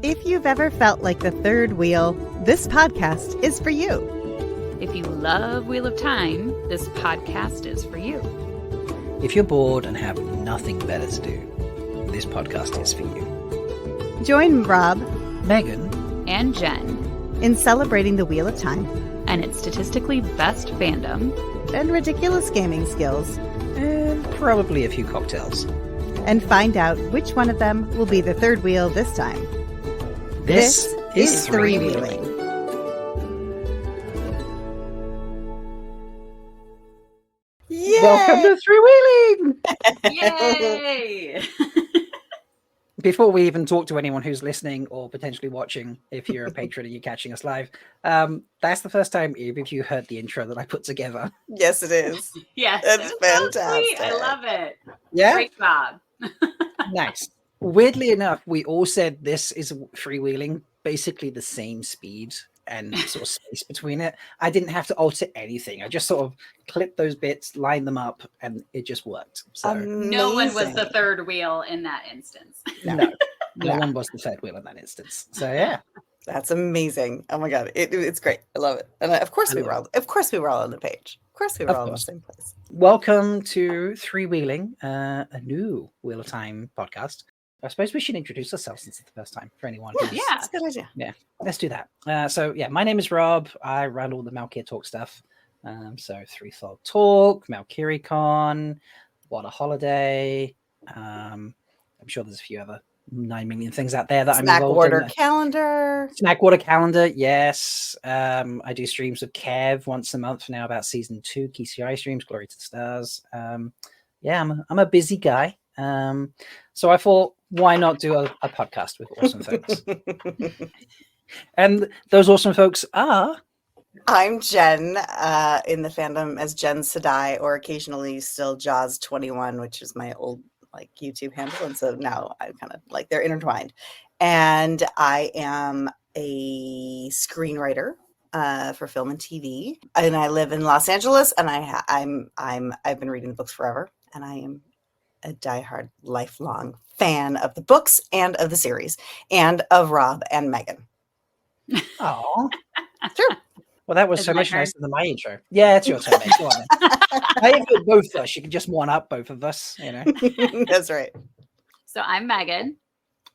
If you've ever felt like the third wheel, this podcast is for you. If you love Wheel of Time, this podcast is for you. If you're bored and have nothing better to do, this podcast is for you. Join Rob, Megan, And Jen in celebrating the Wheel of Time and its statistically best fandom and ridiculous gaming skills, and probably a few cocktails. and find out which one of them will be the third wheel this time. This is Three Three-Wheeling. Wheeling. Yay! Welcome to Three-Wheeling! Yay! Before we even talk to anyone who's listening or potentially watching, if you're a patron and you're catching us live, that's the first time either of you heard the intro that I put together. Yes, it is. Yes, That's so sweet. fantastic. I love it. Yeah? Great job. Nice. Weirdly enough, we all said this is freewheeling, basically the same speed and sort of space between it. I didn't have to alter anything. I just sort of clipped those bits, lined them up, and it just worked. So No one was the third wheel in that instance. no one was the third wheel in that instance. So yeah. That's amazing. Oh my god, it's great. I love it. And of course we were all on the page. Of course we were all in the same place. Welcome to Three-Wheeling, a new Wheel of Time podcast. I suppose we should introduce ourselves since it's the first time for anyone. Yeah, that's a good idea. Yeah, let's do that. So yeah, my name is Rob. I run all the Malkir Talk stuff. So Threefold Talk, MalkiriCon, What a Holiday. I'm sure there's a few other 9 million things out there that Snack I'm involved Water in. Calendar. Snack Water Calendar, yes. I do streams with Kev once a month now about season 2 KCI streams, Glory to the Stars. Yeah, I'm a busy guy. So I thought, why not do a podcast with awesome folks? And those awesome folks are... I'm Jen, in the fandom as Jen Sedai, or occasionally still Jaws21, which is my old YouTube handle. And so now I kind of they're intertwined. And I am a screenwriter for film and TV. And I live in Los Angeles, and I've been reading the books forever, and I am a diehard, lifelong fan of the books and of the series and of Rob and Megan. Oh, True. well, that was Is so my much turn? nicer than my intro. Yeah, it's your turn, mate. Go on, then. I think we're both of us. You can just one up both of us, you know. That's right. So I'm Megan,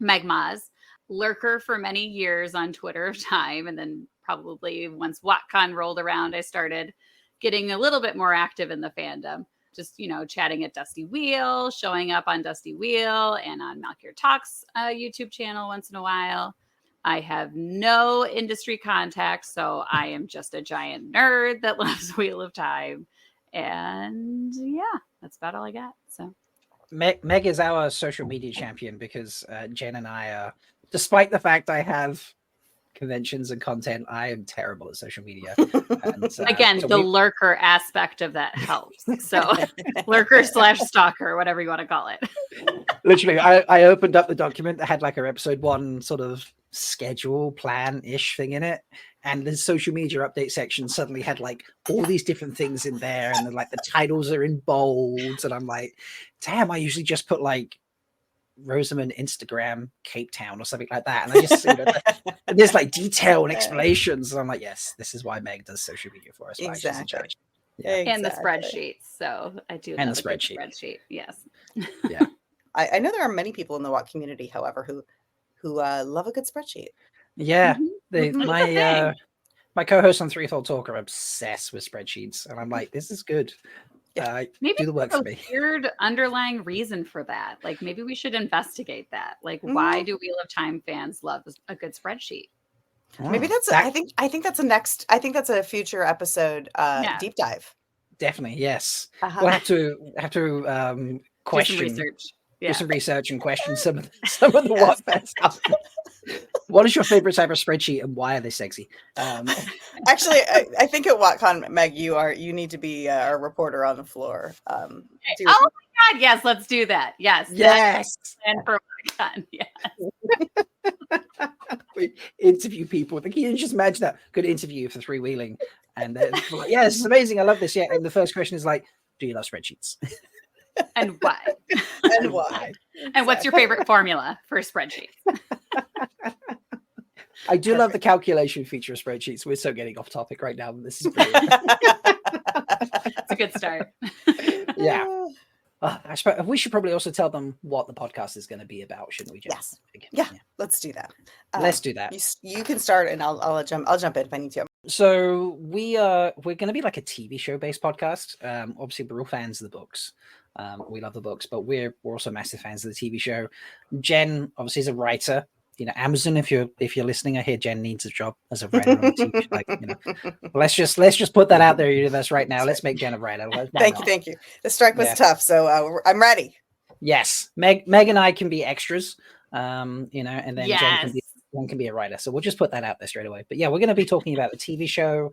Megmaz, lurker for many years on Twitter of Time. And then probably once WatCon rolled around, I started getting a little bit more active in the fandom. Just, chatting at Dusty Wheel, showing up on Dusty Wheel and on Malkir Talks YouTube channel once in a while. I have no industry contacts, so I am just a giant nerd that loves Wheel of Time. And yeah, that's about all I got. So Meg is our social media champion because Jen and I are, despite the fact I have conventions and content, I am terrible at social media. And, again, the lurker aspect of that helps. So lurker / stalker, whatever you want to call it. Literally, I opened up the document that had our episode 1 sort of schedule plan-ish thing in it, and the social media update section suddenly had all these different things in there, and the titles are in bold, and I'm like, damn, I usually just put Rosamond Instagram Cape Town or something like that, and I just and there's detail and explanations, and I'm like, yes, this is why Meg does social media for us. Exactly. Yeah. And the Exactly. spreadsheets. So I do And love the a good spreadsheet. spreadsheet. Yes. Yeah. I know there are many people in the WAT community, however, who love a good spreadsheet. Yeah. Mhm. My co-hosts on Threefold Talk are obsessed with spreadsheets, and I'm like, this is good. Maybe do the work there's for a me. weird underlying reason for that. Maybe we should investigate that. Why do Wheel of Time fans love a good spreadsheet? Maybe that's I think that's a future episode deep dive. Definitely, yes. Uh-huh. We'll have to question, Do some research. do Yeah. some research and question some of the what stuff. What is your favorite type of spreadsheet, and why are they sexy? Actually, I think at WatCon, Meg, you need to be a reporter on the floor. Oh my God! Yes, let's do that. Yes. Yes. And for WatCon, yeah. We interview people. Can you just imagine that? Good interview for Three-Wheeling, and then yeah, this is amazing. I love this. Yeah, and the first question is do you love spreadsheets? And why? And why? And what's your favorite formula for a spreadsheet? I do love the calculation feature of spreadsheets. We're so getting off topic right now. This is brilliant. It's a good start. Yeah. I suppose we should probably also tell them what the podcast is going to be about, shouldn't we, Jenn? Yes. Yeah. Let's do that. Let's do that. You can start, and I'll jump in if I need to. So we're going to be like a TV show based podcast. Obviously, we're all fans of the books. We love the books, but we're also massive fans of the TV show. Jenn obviously is a writer. You know, Amazon, if you're listening, I hear Jenn needs a job as a writer on the TV. Like, you know, let's just put that out there, universe, right now. Let's make Jenn a writer. Thank you. The strike was tough, so I'm ready. Yes, Meg and I can be extras. You know, and then Jenn can be a writer. So we'll just put that out there straight away. But yeah, we're going to be talking about the TV show.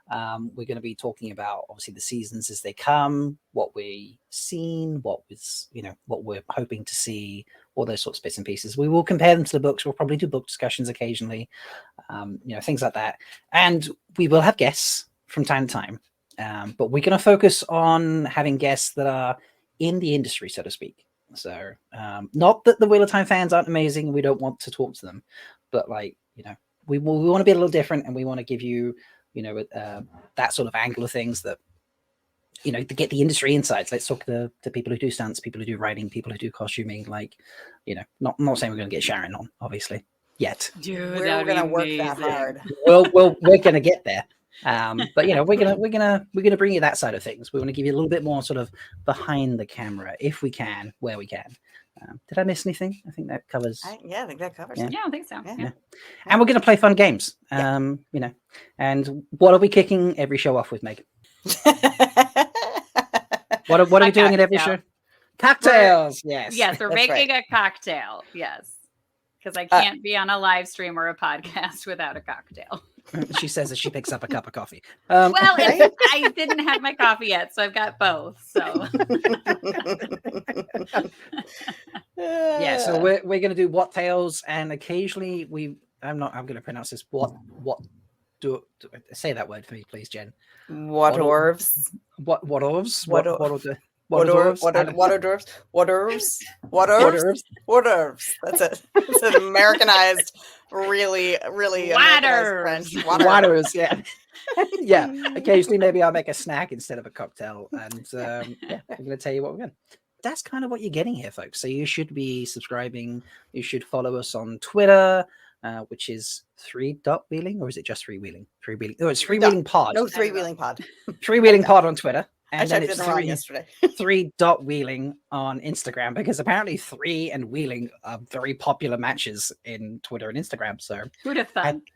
We're going to be talking about obviously the seasons as they come, what we've seen, what we're hoping to see, all those sorts of bits and pieces. We will compare them to the books. We'll probably do book discussions occasionally, things like that. And we will have guests from time to time. But we're going to focus on having guests that are in the industry, so to speak. So not that the Wheel of Time fans aren't amazing. We don't want to talk to them, but we want to be a little different, and we want to give you, that sort of angle of things that, to get the industry insights. Let's talk to people who do stunts, people who do writing, people who do costuming. Not saying we're going to get Sharon on, obviously, yet. Dude, we're going to work that hard. Well, we're going to get there. But we're gonna bring you that side of things. We want to give you a little bit more sort of behind the camera, if we can, where we can. Did I miss anything? I think that covers. I think that covers. Yeah, I think so. Yeah. And we're gonna play fun games. And what are we kicking every show off with, Meg? What are we doing at every show? Cocktails. Yes, we're making a cocktail. Yes, because I can't be on a live stream or a podcast without a cocktail. She says that she picks up a cup of coffee. I didn't have my coffee yet, so I've got both. So so we're going to do what tales, and occasionally I'm going to pronounce this. What do say that word for me, please, Jenn? What dwarves? What dwarves? What dwarves? That's it. It's an Americanized, really Americanized French. Waters, yeah. Yeah. Occasionally, maybe I'll make a snack instead of a cocktail, and I'm going to tell you what we're going. That's kind of what you're getting here, folks. So you should be subscribing. You should follow us on Twitter, which is 3.wheeling, or is it just freewheeling? Freewheeling. Oh, it's freewheeling pod. No, freewheeling pod. Freewheeling pod on Twitter. And then it's yesterday. 3.wheeling on Instagram, because apparently 3 and wheeling are very popular matches in Twitter and Instagram. So who'd have thunk?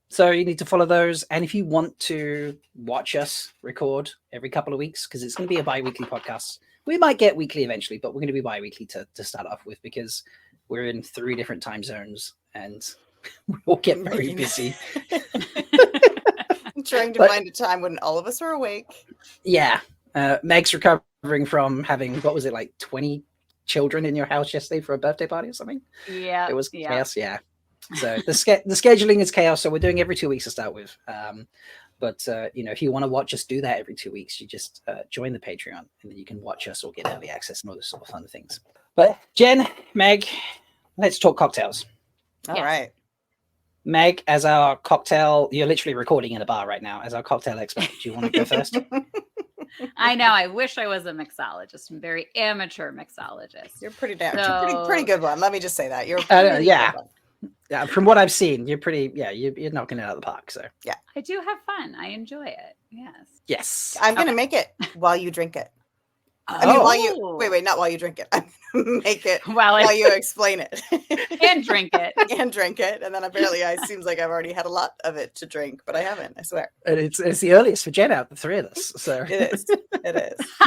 So you need to follow those. And if you want to watch us record every couple of weeks, because it's going to be a bi-weekly podcast. We might get weekly eventually, but we're going to be bi-weekly to start off with, because we're in 3 different time zones and we'll get very busy. Trying to find a time when all of us are awake. Yeah. Meg's recovering from having, what was it, like 20 children in your house yesterday for a birthday party or something? Yeah. It was chaos, yeah. So the scheduling is chaos, so we're doing every 2 weeks to start with. But if you want to watch us do that every 2 weeks, you just join the Patreon, and then you can watch us or get early access and all those sort of fun things. But Jenn, Meg, let's talk cocktails. All right. Meg, as our cocktail, you're literally recording in a bar right now. As our cocktail expert, do you want to go first? I know. I wish I was a mixologist. I'm a very amateur mixologist. You're pretty good one. Let me just say that. You're yeah. Yeah, from what I've seen, you're pretty. Yeah, you're knocking it out of the park. So yeah, I do have fun. I enjoy it. Yes. I'm gonna make it while you drink it. I mean, while you wait, not while you drink it. I'm gonna make it while you explain it and drink it and then apparently it seems like I've already had a lot of it to drink, but I haven't. I swear. And it's the earliest for Jenn out of the 3 of us. So it is.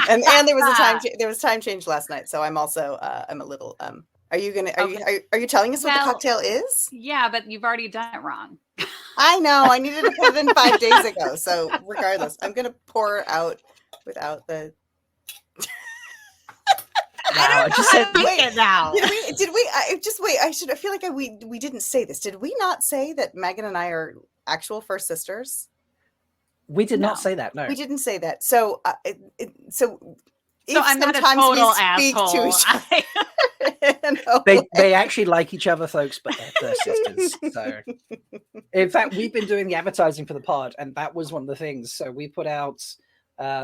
And there was a time change last night, so I'm also I'm a little Are you telling us what the cocktail is? Yeah, but you've already done it wrong. I know. I needed to put it in 5 days ago. So regardless, I'm gonna pour out without the. Wow, I just said it now. Did we? I feel like we didn't say this. Did we not say that Megan and I are actual first sisters? We did not say that. No, we didn't say that. So, I'm not a total asshole. And know. They actually like each other, folks, but they're first sisters. So, in fact, we've been doing the advertising for the pod, and that was one of the things. So we put out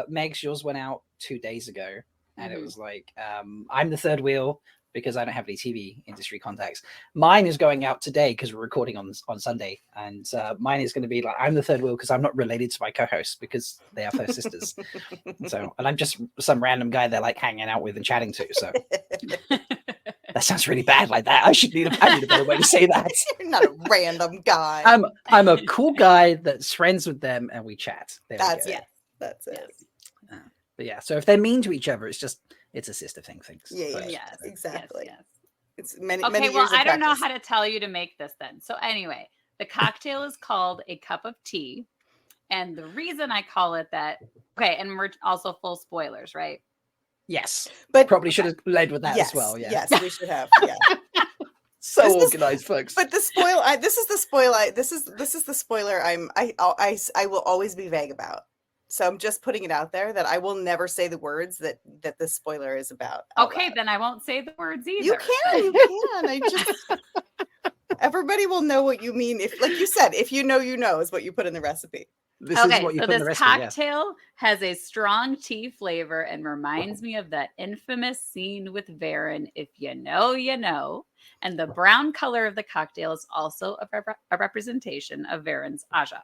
Meg's, yours went out 2 days ago, and it was like, I'm the third wheel because I don't have any TV industry contacts. Mine is going out today because we're recording on Sunday, and mine is going to be like, I'm the third wheel because I'm not related to my co-host because they are first sisters. So, and I'm just some random guy they're like hanging out with and chatting to. So that sounds really bad like that. I need a better way to say that. You're not a random guy. I'm a cool guy that's friends with them and we chat. That's it. That's it. But yeah, so if they're mean to each other, it's a sister thing. Yes, exactly. Yes. It's many. Okay, many well, years of I don't know practice. how to tell you to make this then. So anyway, the cocktail is called a cup of tea, and the reason I call it that. Okay, and we're also full spoilers, right? Yes, But probably should have led with that yes, as well. Yeah. Yes, we should have. Yeah. So organized, folks. But the spoil. This is the spoil. This is the spoiler. I will always be vague about. So I'm just putting it out there that I will never say the words that this spoiler is about. Okay, then I won't say the words either. You can. I just everybody will know what you mean. If, like you said, if you know is what you put in the recipe. This is what you so put in the this recipe. cocktail has a strong tea flavor and reminds me of that infamous scene with Varen. If you know, you know. And the brown color of the cocktail is also a representation of Varen's Aja.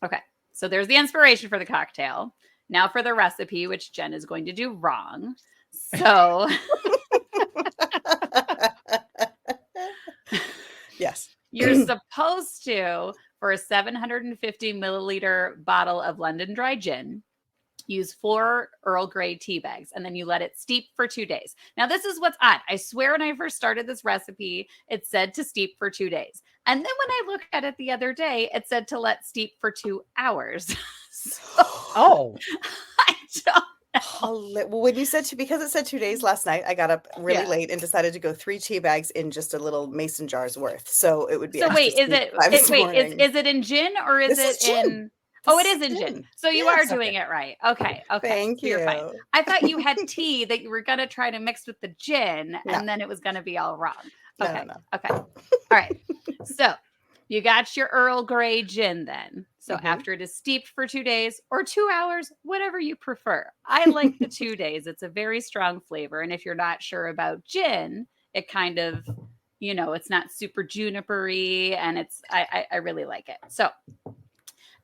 Okay. So there's the inspiration for the cocktail. Now for the recipe, which Jen is going to do wrong. So yes, you're supposed to, for a 750 milliliter bottle of London dry gin, use 4 Earl Grey tea bags, and then you let it steep for 2 days. Now, this is what's odd. I swear when I first started this recipe, it said to steep for 2 days. And then when I looked at it the other day, it said to let steep for 2 hours. Oh. I don't know. Well, when you said because it said 2 days last night, I got up really late and decided to go 3 tea bags in just a little mason jar's worth. So it would be. So wait, is it in gin or is it in? Oh, it is in gin. So you are doing it right. Okay. Thank you. You're fine. I thought you had tea that you were going to try to mix with the gin and then it was going to be all wrong. Okay. No. Okay. All right. So you got your Earl Grey gin then. So after it is steeped for 2 days or 2 hours, whatever you prefer. I like the 2 days. It's a very strong flavor. And if you're not sure about gin, it kind of, it's not super juniper-y and I really like it. So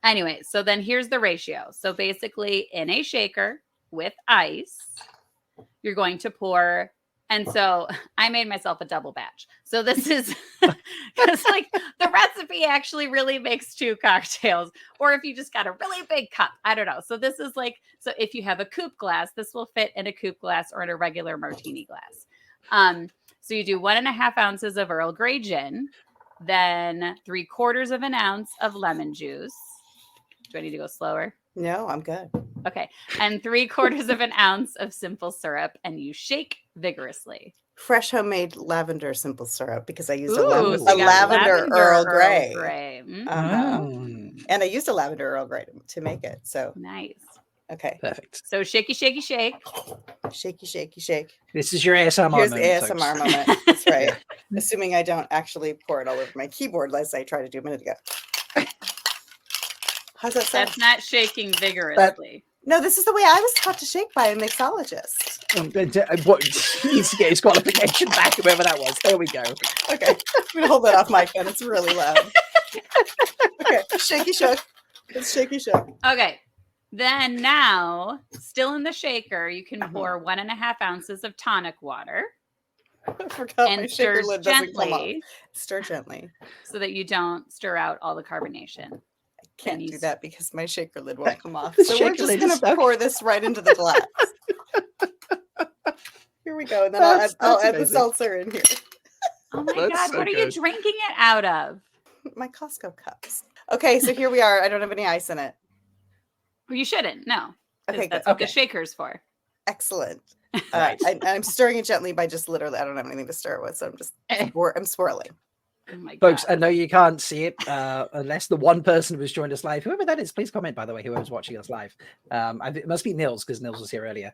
anyway, so then here's the ratio. So basically in a shaker with ice, you're going to pour. And so I made myself a double batch. So this is because like the recipe actually really makes 2 cocktails. Or if you just got a really big cup, I don't know. So this is like, so if you have a coupe glass, this will fit in a coupe glass or in a regular martini glass. So you do 1.5 ounces of Earl Grey gin, then 3/4 of an ounce of lemon juice. Do I need to go slower? No, I'm good. Okay. And 3/4 of an ounce of simple syrup, and you shake vigorously. Fresh homemade lavender simple syrup because I used Ooh, a so you got lavender Earl Grey. Mm. And I used a lavender Earl Grey to make it. So Nice. Okay. Perfect. So shaky, shaky, shake. Shaky, shaky, shake. This is your ASMR Here's moment. the ASMR moment. That's right. Assuming I don't actually pour it all over my keyboard as I tried to do a minute ago. How's that sound? That's not shaking vigorously. No, this is the way I was taught to shake by a mixologist. What he needs to get his qualification back, whoever that was. There we go. Okay. I'm going to hold that off my phone. It's really loud. Okay. Shaky shook. It's shaky shook. Okay. Then now, still in the shaker, you can pour 1.5 ounces of tonic water. I forgot and my shaker lid doesn't come off. gently. Stir gently. So that you don't stir out all the carbonation. Can't you do that because my shaker lid won't come off. The So we're shaker just lid going is to stuck. pour this right into the glass. Here we go. And then I'll add the amazing. seltzer in here. Oh my That's God. so What are you good. drinking it out of? My Costco cups. Okay, so here we are. I don't have any ice in it. Well, you shouldn't. No. 'Cause Okay, that's good. what the shaker's for. Excellent. All right. I'm stirring it gently by just literally, I don't have anything to stir it with, so I'm just I'm swirling. Oh my Folks, God. I know you can't see it unless the one person who's joined us live, whoever that is, please comment, by the way, whoever's watching us live. It must be Nils, because Nils was here earlier.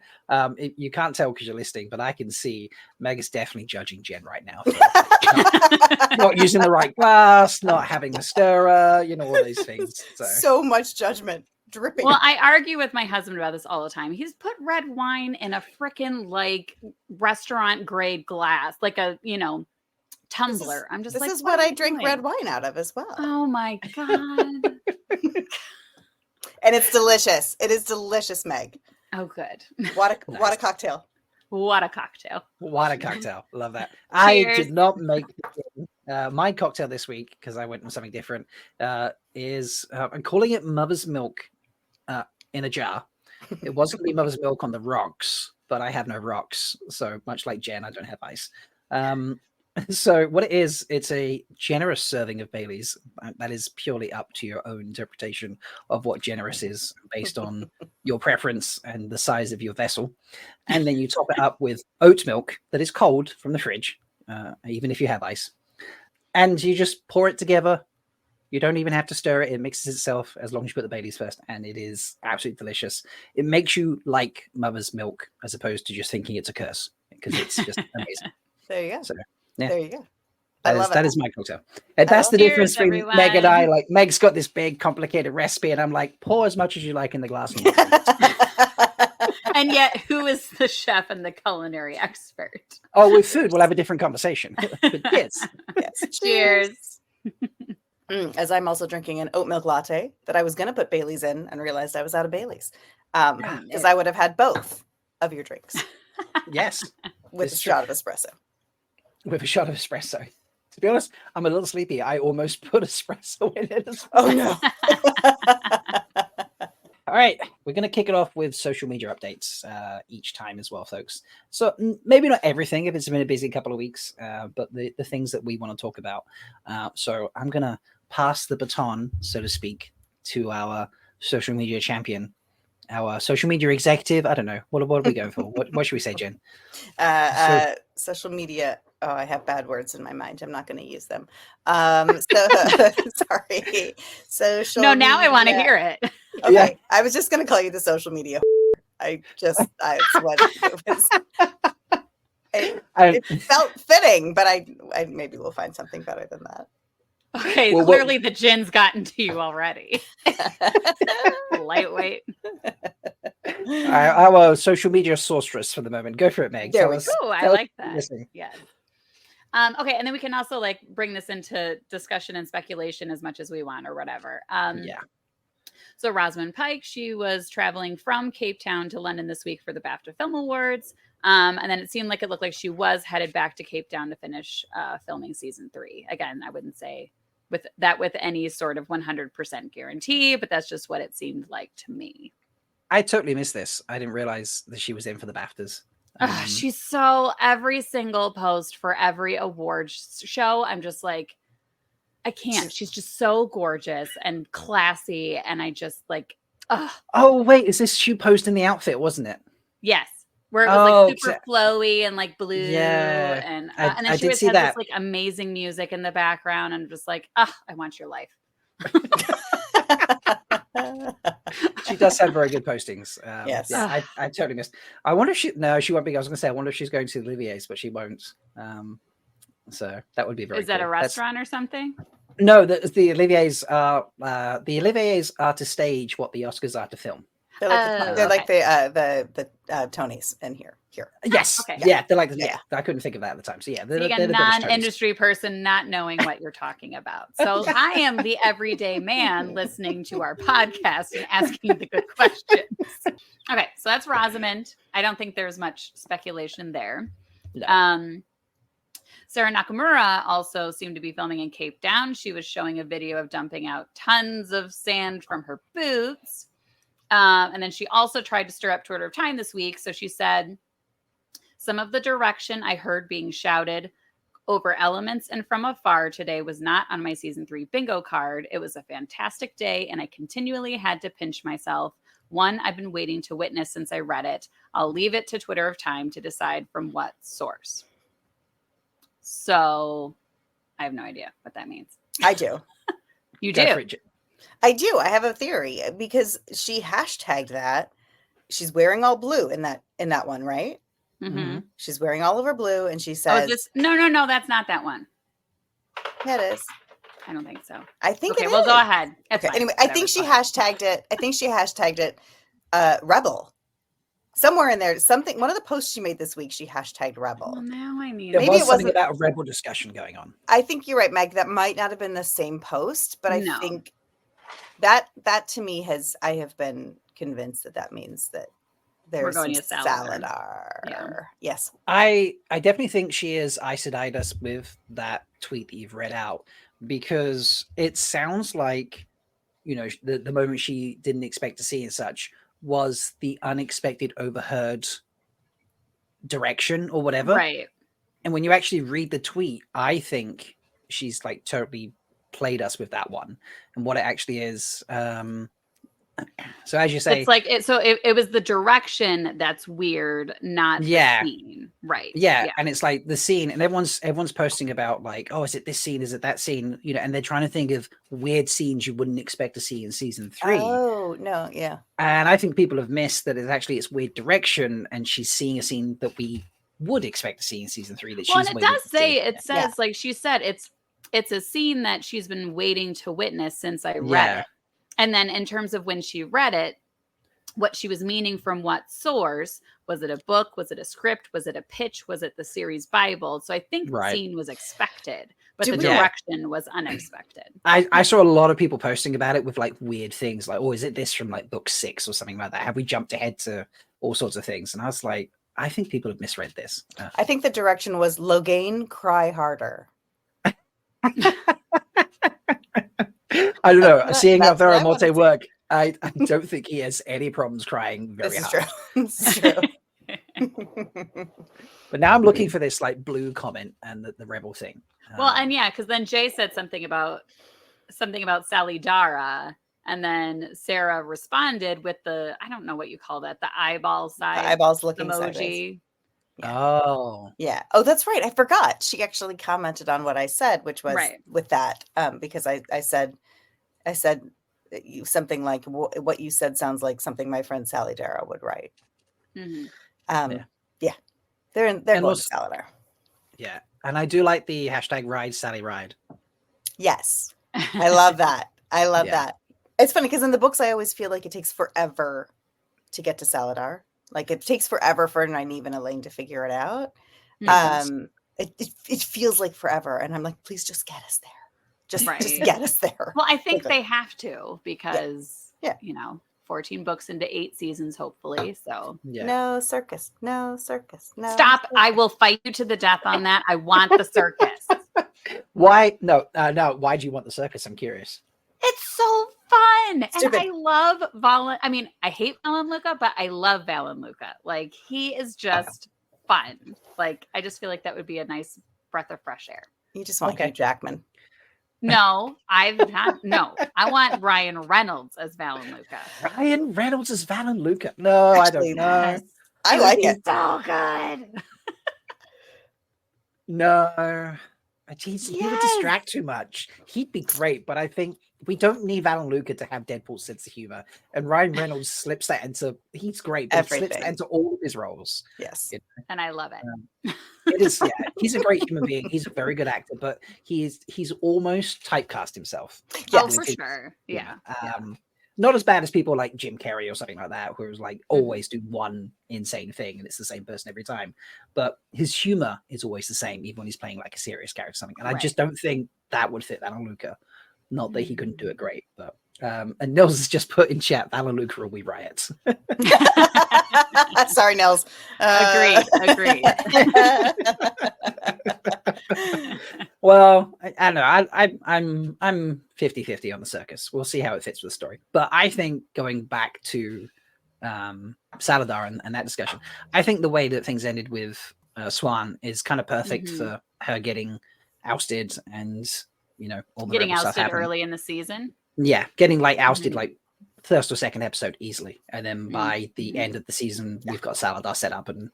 You can't tell because you're listening, but I can see Meg is definitely judging Jen right now for not using the right glass, not having the stirrer, all these things. So much judgment dripping. Well, I argue with my husband about this all the time. He's put red wine in a freaking like restaurant grade glass, like a, tumbler. I'm just this like, is what I drink doing? red wine out of as well. Oh my God. And it's delicious. It is delicious, Meg. Oh, good. What a cocktail. What a cocktail. What a cocktail. Love that. Cheers. I did not make my cocktail this week because I went with something different. I'm calling it Mother's Milk in a jar. It was going to be Mother's Milk on the rocks, but I have no rocks. So much like Jen, I don't have ice. So what it is, it's a generous serving of Bailey's. That is purely up to your own interpretation of what generous is based on your preference and the size of your vessel. And then you top it up with oat milk that is cold from the fridge, even if you have ice. And you just pour it together. You don't even have to stir it. It mixes itself as long as you put the Bailey's first. And it is absolutely delicious. It makes you like Mother's Milk as opposed to just thinking it's a curse, because it's just amazing. There you go. So, yeah. There you go. That is my cocktail. And that's the difference between everyone. Meg and I. Like, Meg's got this big, complicated recipe, and I'm like, pour as much as you like in the glass. And yet, who is the chef and the culinary expert? Oh, with food, we'll have a different conversation. But yes. Cheers. As I'm also drinking an oat milk latte that I was going to put Bailey's in and realized I was out of Bailey's. Because I would have had both of your drinks. Yes. With a shot of espresso. With a shot of espresso. To be honest, I'm a little sleepy. I almost put espresso in it as well. Oh, no. All right. We're going to kick it off with social media updates each time as well, folks. So maybe not everything if it's been a busy couple of weeks, but the things that we want to talk about. So I'm going to pass the baton, so to speak, to our social media champion, our social media executive. I don't know. What are we going for? What should we say, Jen? Social media. Oh, I have bad words in my mind. I'm not going to use them. Sorry. Social No, now media. I want to hear it. Okay. Yeah. I was just going to call you the social media. It's what it was. It felt fitting, but I maybe we'll find something better than that. Okay, Well, clearly the gin's gotten to you already. Lightweight. Our social media sorceress for the moment. Go for it, Meg. There we Oh, I like that. Yes. Okay, and then we can also like bring this into discussion and speculation as much as we want or whatever. Yeah. So Rosamund Pike, she was traveling from Cape Town to London this week for the BAFTA Film Awards. And then it seemed like it looked like she was headed back to Cape Town to finish filming season 3. Again, I wouldn't say with any sort of 100% guarantee, but that's just what it seemed like to me. I totally missed this. I didn't realize that she was in for the BAFTAs. She's so every single post for every award show. I'm just like, I can't. She's just so gorgeous and classy. And I just like, Oh, wait. Is this she posting the outfit, wasn't it? yes. Where it was like super exactly. flowy and like blue. Yeah. And I then she did always see had that. this like amazing music in the background. And I'm just like, I want your life. She does have very good postings. Yes. Yeah, I totally missed. I wonder if she won't be. I was going to say, I wonder if she's going to the Olivier's, but she won't. So that would be very Is that cool. a restaurant or something? No, the Olivier's are to stage what the Oscars are to film. They're like the Tonys in here. Yes. Okay. Yeah, they're like I couldn't think of that at the time. So yeah, they're Being the a British Tonys. non-industry person not knowing what you're talking about. So I am the everyday man listening to our podcast and asking the good questions. Okay, so that's Rosamund. I don't think there's much speculation there. No. Sarah Nakamura also seemed to be filming in Cape Town. She was showing a video of dumping out tons of sand from her boots. And then she also tried to stir up Twitter of Time this week. So she said, some of the direction I heard being shouted over elements and from afar today was not on my season 3 bingo card. It was a fantastic day, and I continually had to pinch myself. One I've been waiting to witness since I read it. I'll leave it to Twitter of Time to decide from what source. So I have no idea what that means. I do. You Go do. for it, Jen. I do. I have a theory because she hashtagged that. She's wearing all blue in that one, right? Mm-hmm. She's wearing all of her blue, and she Oh, says, is this? No, that's not that one. "Yeah, it is." I don't think so. I think. Okay, it well, is. go ahead. It's Okay. fine. Anyway, I Whatever, think she go ahead. hashtagged it. Rebel. Somewhere in there, something. One of the posts she made this week, she hashtagged rebel. Well, now I need. There Maybe was it something wasn't- about a rebel discussion going on. I think you're right, Meg. That might not have been the same post, but I No. think that to me I have been convinced that means that there's going some to Saladar. Saladar. Yeah. Yes. I definitely think she is Aes us with that tweet that you've read out, because it sounds like, you know, the moment she didn't expect to see and such was the unexpected overheard direction or whatever. Right. And when you actually read the tweet, I think she's like totally played us with that one. And what it actually is, so as you say, It's like it was the direction that's weird, not Yeah. the scene. Right. yeah, and it's like the scene, and everyone's posting about like, oh, is it this scene, is it that scene, you know, and they're trying to think of weird scenes you wouldn't expect to see in season 3. Oh no, yeah. And I think people have missed that it's weird direction, and she's seeing a scene that we would expect to see in season 3 that Well, she's and it waiting does to say, see. it says, like she said, it's a scene that she's been waiting to witness since I read Yeah. it. And then in terms of when she read it, what she was meaning from what source, was it a book? Was it a script? Was it a pitch? Was it the series Bible? So I think Right. the scene was expected, but Do the we- direction was unexpected. I saw a lot of people posting about it with like weird things like, oh, is it this from like book 6 or something like that? Have we jumped ahead to all sorts of things? And I was like, I think people have misread this. I think the direction was Logain, cry harder. I don't know. That's- Seeing how that's what I wanted Veramonte to- work, I don't think he has any problems crying very This is hard. true. This is true. But now I'm looking for this like blue comment and the rebel thing. Well, and yeah, because then Jay said something about Sally Dara, and then Sarah responded with the, I don't know what you call that, the eyeball The side eyeballs looking sideways. emoji. oh, Yeah. Oh, that's right. I forgot. She actually commented on what I said, which was Right. with that, because I said something like what you said sounds like something my friend Sally Dara would write. Mhm. Yeah. They're And going also- to Saladar. yeah. And I do like the hashtag ride Sally ride. Yes. I love that. I love Yeah. that. It's funny because in the books, I always feel like it takes forever to get to Saladar. Like it takes forever for Nynaeve and Elaine to figure it out. Mhm. It feels like forever. And I'm like, please just get us there. Just Right. get us there. Well, I think Okay. they have to because, Yeah. 14 books into 8 seasons, hopefully. So Yeah. No circus. No circus. No. stop. circus. I will fight you to the death on that. I want the circus. Why? No. Why do you want the circus? I'm curious. It's so fun. Stupid. And I love Valen. I mean, I hate Valen Luca, but I love Valen Luca. Like, he is just fun. Like, I just feel like that would be a nice breath of fresh air. You just want Okay. Hugh Jackman. No, I want Ryan Reynolds as Valen Luca. Ryan Reynolds is Val and Luca. No, I Actually, don't know. Yes. I It would like be it. so good. No. He would Yes. distract too much. He'd be great, but I think we don't need Val and Luca to have Deadpool's sense of humor. And Ryan Reynolds slips that into, he's great, but he slips that Everything. into all of his roles. Yes. And I love it. It is, yeah, he's a great human being. He's a very good actor, but he's almost typecast himself. Oh, with for his- sure. you Yeah. know, not as bad as people like Jim Carrey or something like that, who's like Mm-hmm. always do one insane thing and it's the same person every time. But his humor is always the same, even when he's playing like a serious character or something. And I just don't think that would fit Alan Luca. Not that he couldn't do it great, but and Nils has just put in chat, Alan Luca will be riots. Sorry, Nels. Agreed. Well, I don't know. I'm 50-50 on the circus. We'll see how it fits with the story. But I think going back to Saladar and that discussion, I think the way that things ended with Swan is kind of perfect Mhm. for her getting ousted and all the Getting rebel stuff ousted happening. early in the season. Yeah, getting like ousted Mhm. like first or second episode easily, and then by the Mhm. end of the season, we've got Saladar set up, and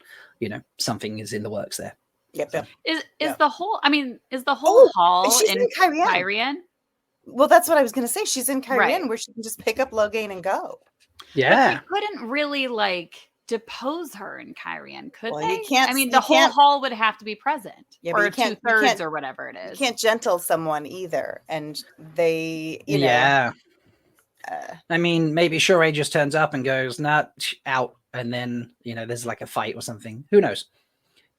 something is in the works there. Yep. Is Yep. the whole? I mean, is the whole hall she's in Kyrian. Kyrian? Well, that's what I was going to say. She's in Kyrian, Right. where she can just pick up Logain and go. Yeah. But they couldn't really like depose her in Kyrian, could Well, they? you can't- I mean, you the whole can't- hall would have to be present, Yeah, but or you can't- 2/3 or whatever it You is. can't gentle someone either, and they, you know. Yeah. I mean, maybe Shure just turns up and goes, "Nah, out," and then there's like a fight or something. Who knows?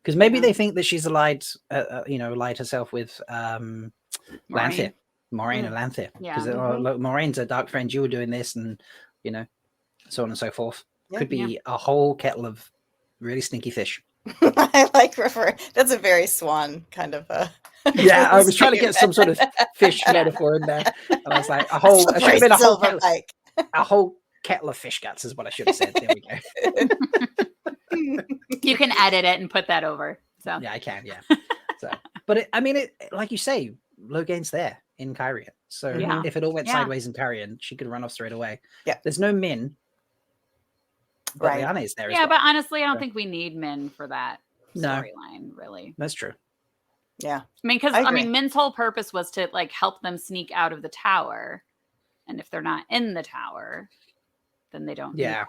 Because maybe they think that she's allied, allied herself with Lanthir, Moraine and Lanthir. Yeah. Because look, Moraine's a dark friend. You were doing this, and so on and so forth. Yeah. Could be a whole kettle of really stinky fish. I like referring. That's a very Swan kind of. Yeah, I was trying to get some sort of fish metaphor in there, and I was like, I should have been a whole kettle of fish guts is what I should have said. There we go. You can edit it and put that over. So yeah, I can. Yeah. So, but it, like you say, Logain's there in Kyrian. So if it all went sideways in Kyrian, she could run off straight away. Yeah. There's no Min. But Liana is there. Yeah, as well. but honestly, I don't think we need Min for that storyline. Really, that's true. Yeah, I mean, because Min's whole purpose was to like help them sneak out of the tower, and if they're not in the tower, then they don't. Yeah.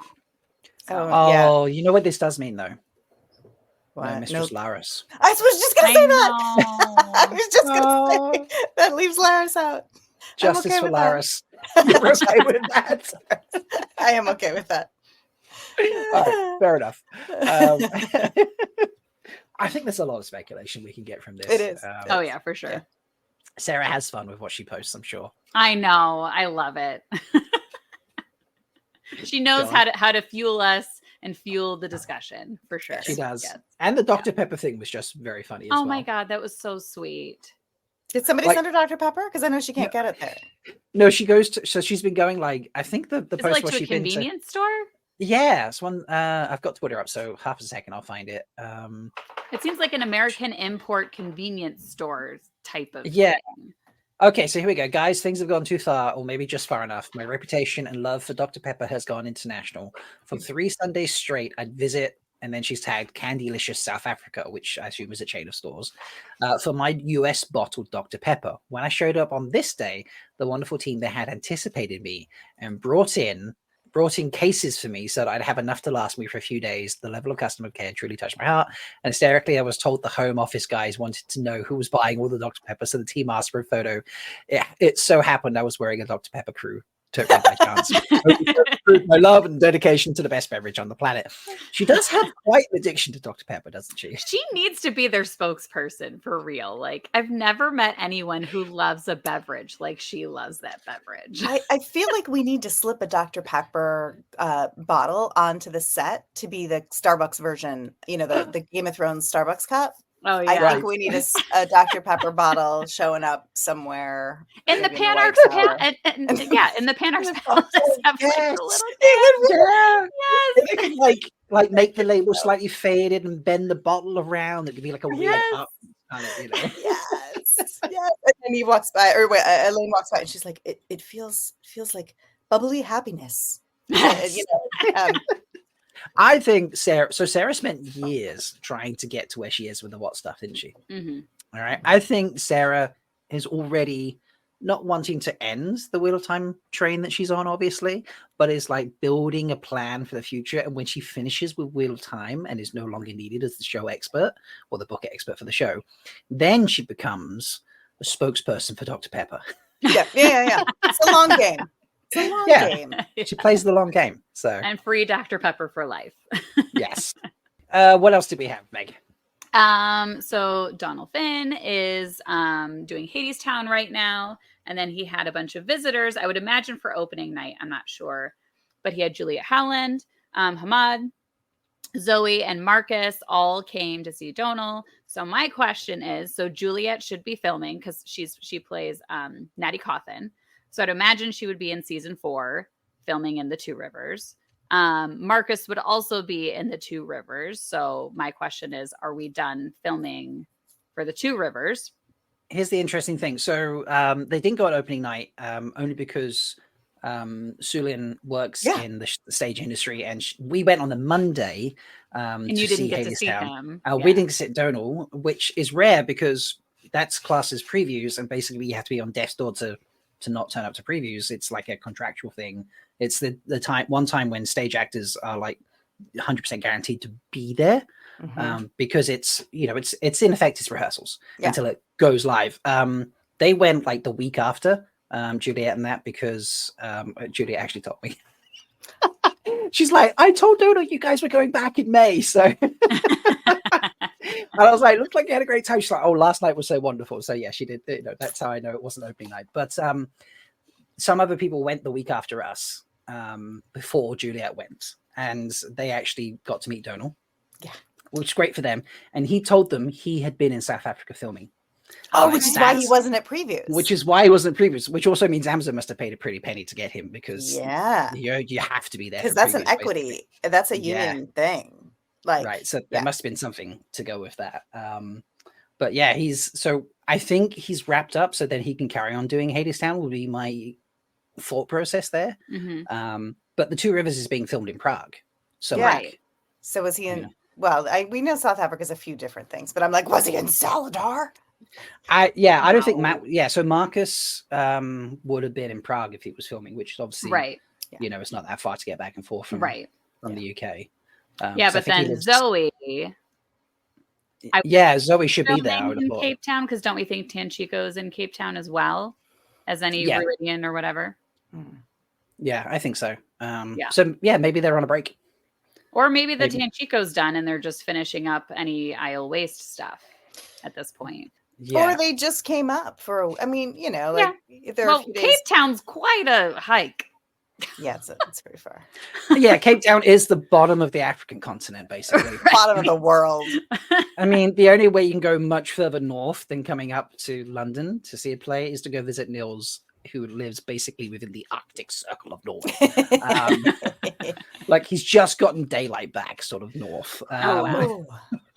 So, you know what this does mean though? What? No, Mistress Laris. I was just gonna say that. I was just gonna say that leaves Laris out. Justice for Laris. You're okay with that? I am okay with that. All right, fair enough. I think there's a lot of speculation we can get from this. It is. Oh yeah, for sure. Yeah. Sarah has fun with what she posts, I'm sure. I know. I love it. She knows how to fuel us and fuel the discussion for sure. She does. Yes. And the Dr. Pepper thing was just very funny as well. Oh my God, that was so sweet. Did somebody send her Dr. Pepper? Because I know she can't get it there. No, she goes to, so she's been going like, I think the post like where to she's a convenience store? Yeah, it's one. I've got Twitter up, so half a second, I'll find it. It seems like an American import convenience store type of thing. Okay, so here we go, guys. Things have gone too far, or maybe just far enough. My reputation and love for Dr. Pepper has gone international. For 3 Sundays straight, I'd visit, and then she's tagged Candylicious South Africa, which I assume is a chain of stores, for my US bottled Dr. Pepper. When I showed up on this day, the wonderful team there had anticipated me and brought in cases for me so that I'd have enough to last me for a few days. The level of customer care truly touched my heart. And hysterically, I was told the home office guys wanted to know who was buying all the Dr. Pepper, so the team asked for a photo. It so happened I was wearing a Dr. Pepper crew. Totally by chance. My love and dedication to the best beverage on the planet. She does have quite an addiction to Dr. Pepper, doesn't she? She needs to be their spokesperson for real. Like, I've never met anyone who loves a beverage like she loves that beverage. I feel like we need to slip a Dr. Pepper bottle onto the set to be the Starbucks version, the Game of Thrones Starbucks cup. Oh yeah, I think we need a Dr. Pepper bottle showing up somewhere in the Panarch's in the Panarch's Palace. Yes. Like make the label slightly faded and bend the bottle around. It could be like a weird up kind of, Yes. And then he walks by, or Elaine walks by, and she's like, "It feels like bubbly happiness." I think Sarah spent years trying to get to where she is with the what stuff, didn't she? Mm-hmm. All right. I think Sarah is already not wanting to end the Wheel of Time train that she's on, obviously, but is like building a plan for the future. And when she finishes with Wheel of Time and is no longer needed as the show expert or the book expert for the show, then she becomes a spokesperson for Dr. Pepper. Yeah. It's a long game. It's a long game. She plays the long game. So and free Dr. Pepper for life. Yes. What else did we have, Meg? So Donald Finn is doing Hadestown right now, and then he had a bunch of visitors. I would imagine for opening night. I'm not sure, but he had Juliet Howland, Hamad, Zoe, and Marcus all came to see Donald. So my question is: so Juliet should be filming because she plays Natty Cawthon. So I'd imagine she would be in season 4, filming in the Two Rivers. Marcus would also be in the Two Rivers. So my question is, are we done filming for the Two Rivers? Here's the interesting thing. So they didn't go on opening night only because Sulin works Yeah. in the stage industry, and we went on the Monday And to you didn't see get to see Hadestown. him. We didn't sit Donal, which is rare because that's classed as previews, and basically you have to be on death's door to not turn up to previews. It's like a contractual thing. It's the one time when stage actors are like 100% guaranteed to be there, because it's it's in effect it's rehearsals until it goes live. They went like the week after Juliet and that, because Juliet actually told me. She's like, I told Donal you guys were going back in May, so and I was like, looks like you had a great time. She's like, oh, last night was so wonderful. So yeah, she did. That's how I know it wasn't opening night. But some other people went the week after us, before Juliet went, and they actually got to meet Donal. Yeah, which is great for them. And he told them he had been in South Africa filming. Which is why he wasn't at previews. Which is why he wasn't at previews. Which also means Amazon must have paid a pretty penny to get him, because you have to be there, because that's an equity. Basically. That's a union thing. Like, right. So there must have been something to go with that. But yeah, I think he's wrapped up, so then he can carry on doing Hadestown, would be my thought process there. But the Two Rivers is being filmed in Prague. So so was he in well, we know South Africa's a few different things, but I'm like, was he in Saladar? I don't think so Marcus would have been in Prague if he was filming, which is obviously it's not that far to get back and forth from the UK. But then Zoe Zoe should be there. I would have in thought. Cape Town, because don't we think Tanchico's in Cape Town as well as any Viridian or whatever? Yeah, I think so. So maybe they're on a break, or maybe the Tanchico's done and they're just finishing up any Isle Waste stuff at this point. Or they just came up for Cape Town's quite a hike. Yeah, it's pretty far. Cape Town is the bottom of the African continent, basically. Bottom of the world. I mean, the only way you can go much further north than coming up to London to see a play is to go visit Nils, who lives basically within the Arctic Circle of North. Like he's just gotten daylight back, sort of north. Wow.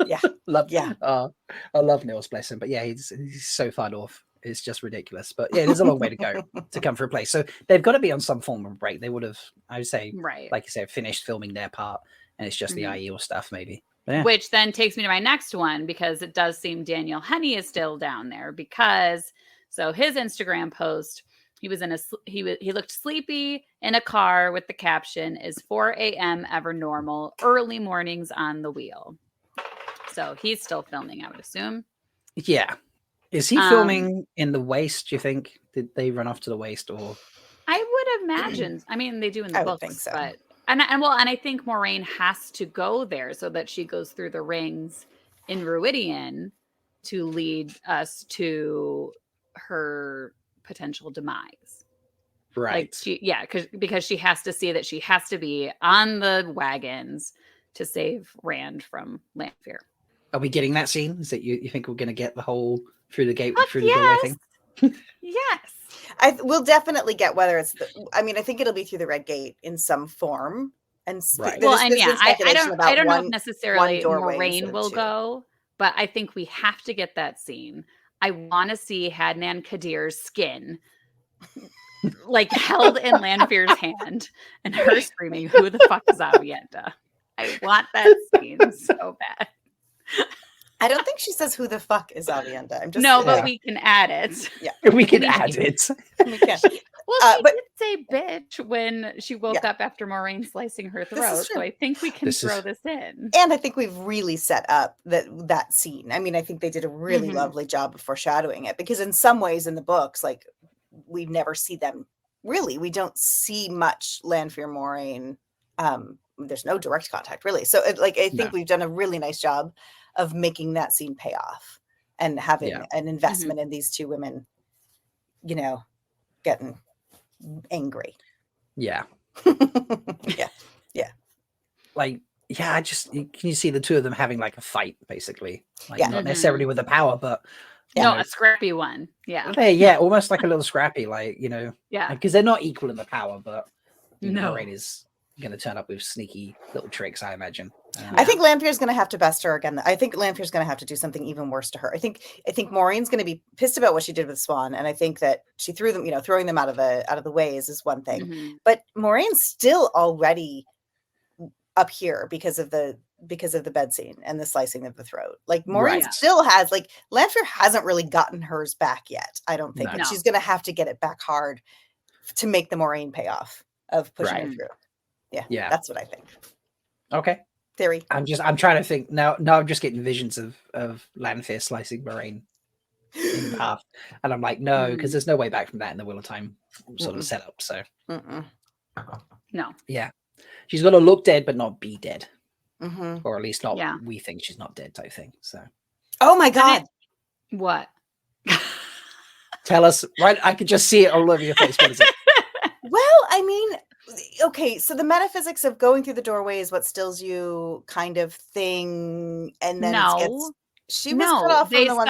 I love Nils, bless him. But yeah, he's so far north. It's just ridiculous. But yeah, there's a long way to go to come for a play. So they've got to be on some form of break. They would have, I would say, like you said, finished filming their part, and it's just the IEL stuff, maybe. Yeah. Which then takes me to my next one, because it does seem Daniel Henney is still down there, because his Instagram post, he was he looked sleepy in a car with the caption, "Is 4 a.m. ever normal? Early mornings on the wheel." So he's still filming, I would assume. Yeah. Is he filming in the waste, do you think? Did they run off to the waste, or? I would imagine. I mean, they do in the books, think so. But and I think Moraine has to go there so that she goes through the rings in Ruidian to lead us to her potential demise. Right. Because she has to see that she has to be on the wagons to save Rand from Lanfear. Are we getting that scene? Is that you think we're going to get the whole through the gate, through the doorway thing? Yes. We'll definitely get whether it's I think it'll be through the Red Gate in some form. And I don't know if necessarily Moraine will go, but I think we have to get that scene. I want to see Hadnan Kadir's skin like held in Lanfear's hand and her screaming, "Who the fuck is Avienda?" I want that scene so bad. I don't think she says, "Who the fuck is Avienda?" But we can add it. Yeah, we can add it. We can. Well, she did say "bitch" when she woke up after Moraine slicing her throat. So I think we can throw this in. And I think we've really set up that scene. I mean, I think they did a really lovely job of foreshadowing it, because in some ways in the books, like we never see them really. We don't see much Lanfear Moraine. There's no direct contact really. So I think we've done a really nice job of making that scene pay off and having an investment in these two women, getting angry. Yeah. Yeah. Can you see the two of them having like a fight, basically? Not necessarily with the power, but a scrappy one. Yeah. Almost like a little scrappy, because they're not equal in the power, but Moraine is going to turn up with sneaky little tricks, I imagine. I think Lanfear's going to have to best her again. I think Lanfear's going to have to do something even worse to her. I think Maureen's going to be pissed about what she did with Swan, and I think that she threw them. Throwing them out of the ways is one thing, but Maureen's still already up here because of the bed scene and the slicing of the throat. Like Maureen still has Lanfear hasn't really gotten hers back yet. I don't think, and she's going to have to get it back hard to make the Maureen payoff of pushing her through. Yeah, that's what I think. Okay. Theory. I'm trying to think now. I'm just getting visions of Lanfear slicing Moraine in half, and I'm like, no, because there's no way back from that in the Wheel of Time sort of setup. So, no, yeah, she's gonna look dead, but not be dead, or at least not. Yeah. We think she's not dead, type thing. So, oh my god, what? Tell us, right? I could just see it all over your face. What is it? Well, I mean, okay, so the metaphysics of going through the doorway is what stills you kind of thing, and then she was cut off from the one.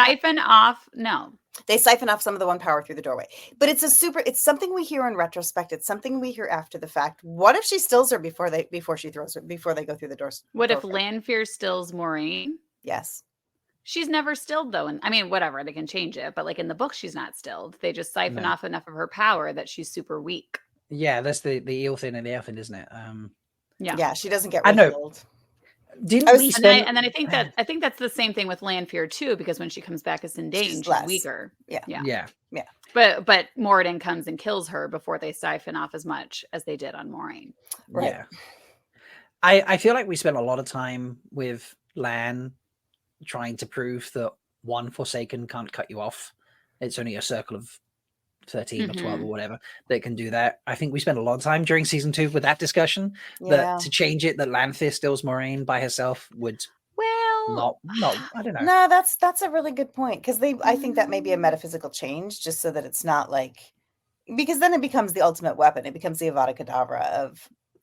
They siphon off some of the one power through the doorway, but it's something we hear in retrospect. It's something we hear after the fact. What if she stills her before they go through the doors? What if Lanfear stills Maureen? Yes. She's never stilled though, and I mean, whatever, they can change it, but like in the book, she's not stilled. They just siphon off enough of her power that she's super weak. Yeah, that's the eel thing and the elf thing, isn't it? Yeah, she doesn't get And refilled. then I think that's the same thing with Lanfear too, because when she comes back as Sindain, she's weaker. Yeah. But Moradin comes and kills her before they siphon off as much as they did on Moraine. Right. Yeah. I feel like we spent a lot of time with Lan trying to prove that one Forsaken can't cut you off. It's only a circle of 13 or 12 or whatever that can do that. I think we spent a lot of time during season 2 with that discussion that to change it, that Lanfear stills Moraine by herself would not I don't know. No, that's a really good point, because I think that may be a metaphysical change, just so that it's not because then it becomes the ultimate weapon. It becomes the Avada Kedavra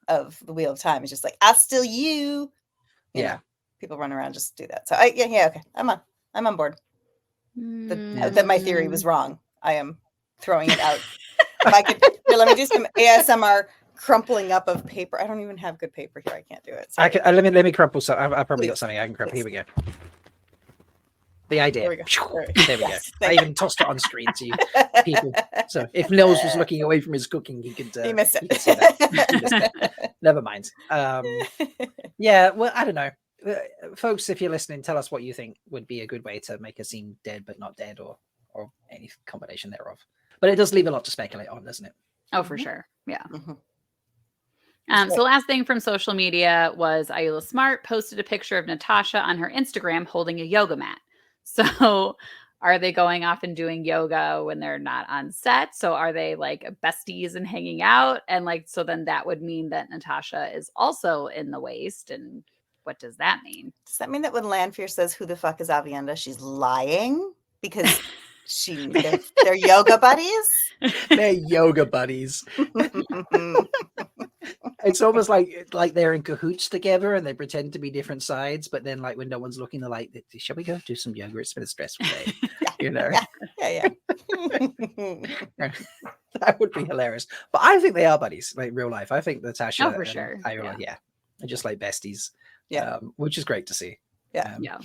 of the Wheel of Time. It's just like, I'll steal you. You know, people run around just do that. So okay, I'm on board. That my theory was wrong. I am throwing it out. If I could, let me do some ASMR crumpling up of paper. I don't even have good paper here. I can't do it. Sorry. Let me crumple. So I probably got something I can crumple. Here we go. The idea. There we go. There we go. I even tossed it on screen to you people. So if Nils was looking away from his cooking, he could. He missed it. He could see that. Never mind. Yeah. Well, I don't know. Folks, if you're listening, tell us what you think would be a good way to make a scene dead but not dead, or any combination thereof. But it does leave a lot to speculate on, doesn't it? Oh, for sure. Yeah. So last thing from social media was Ayula Smart posted a picture of Natasha on her Instagram holding a yoga mat. So are they going off and doing yoga when they're not on set? So are they like besties and hanging out? And so then that would mean that Natasha is also in the waist. And what does that mean? Does that mean that when Lanfear says, "Who the fuck is Avienda?" she's lying? Because they're yoga buddies? They're yoga buddies. It's almost like they're in cahoots together and they pretend to be different sides, but then when no one's looking, they're like, shall we go do some yoga? It's been a stressful day. Yeah. That would be hilarious. But I think they are buddies, real life. I think Natasha for sure. They're just like besties. Yeah. Which is great to see. Yeah.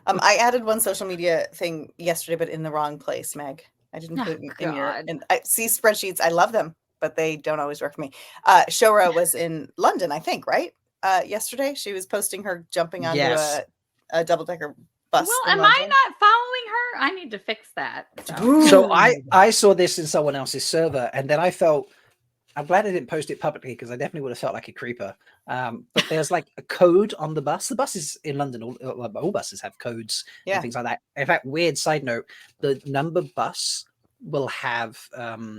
I added one social media thing yesterday, but in the wrong place, Meg. I didn't put it in your. And I see spreadsheets. I love them, but they don't always work for me. Shora was in London, I think, right? Yesterday, she was posting her jumping onto a double-decker bus. Well, am I not following her? I need to fix that. So I saw this in someone else's server, and then I'm glad I didn't post it publicly, because I definitely would have felt like a creeper. But there's a code on the bus. The buses in London, all buses have codes and things like that. In fact, weird side note, the number bus will have,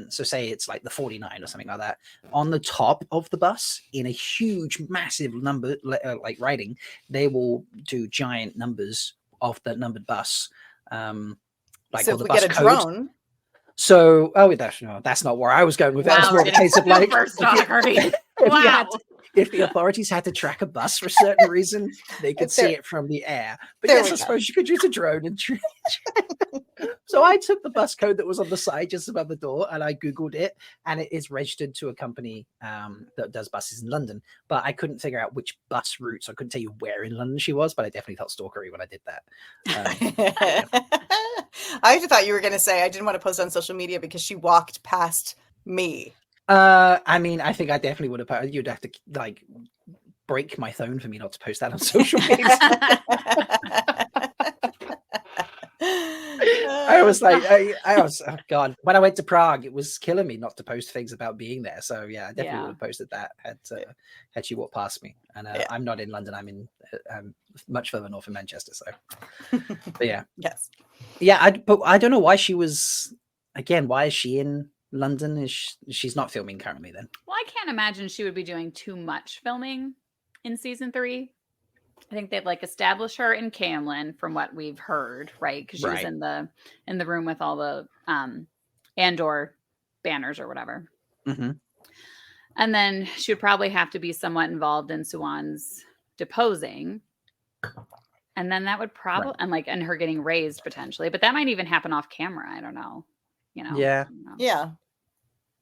so say it's the 49 or something like that. On the top of the bus, in a huge, massive number, writing, they will do giant numbers of the numbered bus. So if we get a drone... So, that's not where I was going with that. It's more a case of if the authorities had to track a bus for a certain reason, they could see it from the air. But I suppose you could use a drone and So I took the bus code that was on the side just above the door and I Googled it, and it is registered to a company that does buses in London, but I couldn't figure out which bus route. So I couldn't tell you where in London she was, but I definitely felt stalkery when I did that. I thought you were going to say I didn't want to post on social media because she walked past me. I mean, I think I definitely would have. You'd have to like break my phone for me not to post that on social media. I was like, I was, oh God, when I went to Prague, it was killing me not to post things about being there. So yeah, I definitely would have posted that had she walked past me. And I'm not in London. I'm much further north in Manchester. So, but yeah, yes, yeah. But I don't know why she was. Again, why is she in London? She's not filming currently then? Well, I can't imagine she would be doing too much filming in season 3. I think they've like established her in Camlin from what we've heard, right? Because she was in the room with all the Andor banners or whatever. Mm-hmm. And then she would probably have to be somewhat involved in Suwan's deposing. And then that would probably and her getting raised potentially, but that might even happen off camera. I don't know. You know? Yeah. Yeah.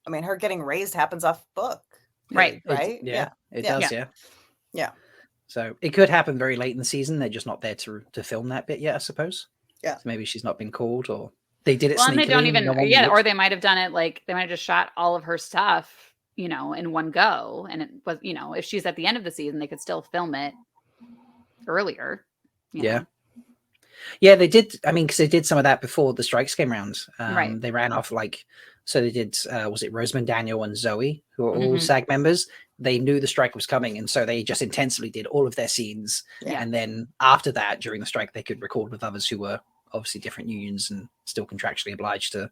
I mean, her getting raised happens off book. Right. Right. It does. Yeah. Yeah. So it could happen very late in the season. They're just not there to film that bit yet, I suppose. Yeah. So maybe she's not been called, or they did it. Well, and they don't sneakily, even, no one yeah, looked. or they might have done it like they might have just shot all of her stuff, you know, in one go. And it was, you know, if she's at the end of the season, they could still film it earlier. Yeah. Yeah, they did. I mean, because they did some of that before the strikes came around. Right. They ran off so they did, was it Rosamund, Daniel, and Zoe, who are all SAG members? They knew the strike was coming, and so they just intensely did all of their scenes. Yeah. And then after that, during the strike, they could record with others who were obviously different unions and still contractually obliged to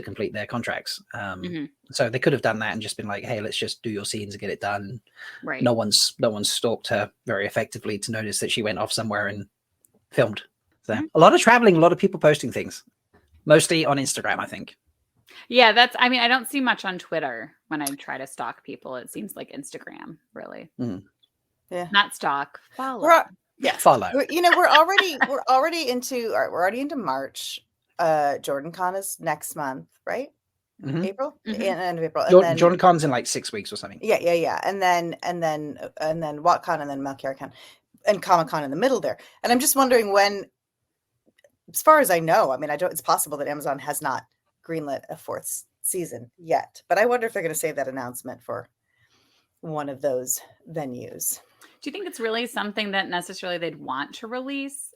complete their contracts. So they could have done that and just been like, hey, let's just do your scenes and get it done. Right. No one's stalked her very effectively to notice that she went off somewhere and filmed. So a lot of traveling, a lot of people posting things, mostly on Instagram, I think. Yeah, I mean, I don't see much on Twitter when I try to stalk people. It seems like Instagram, really. Yeah. Not stalk, follow. Follow. You know, we're already into March. Jordan Con is next month, right? April, end of April. Jordan Con's in like 6 weeks or something. Yeah. And then WatCon and then Melchior-Con and Comic-Con in the middle there. And I'm just wondering when, as far as I know, I mean, it's possible that Amazon has not greenlit a 4th season yet, but I wonder if they're going to save that announcement for one of those venues. Do you think it's really something that necessarily they'd want to release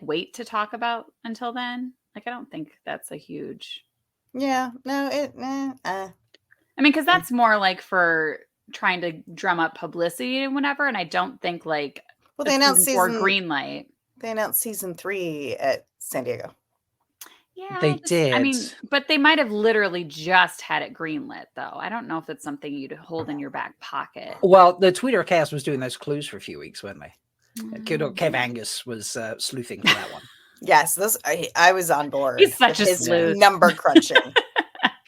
wait to talk about until then? Like, I don't think that's a huge. Yeah, no, I mean, because that's more like for trying to drum up publicity and whatever. And I don't think they announced season 4 green light. They announced season 3 at San Diego. Yeah, they did. I mean, but they might have literally just had it greenlit, though. I don't know if it's something you'd hold in your back pocket. Well, the Tweeter of Chaos was doing those clues for a few weeks, weren't they? Kev Angus was sleuthing for that one. Yes, I was on board. He's such a sleuth. Number crunching.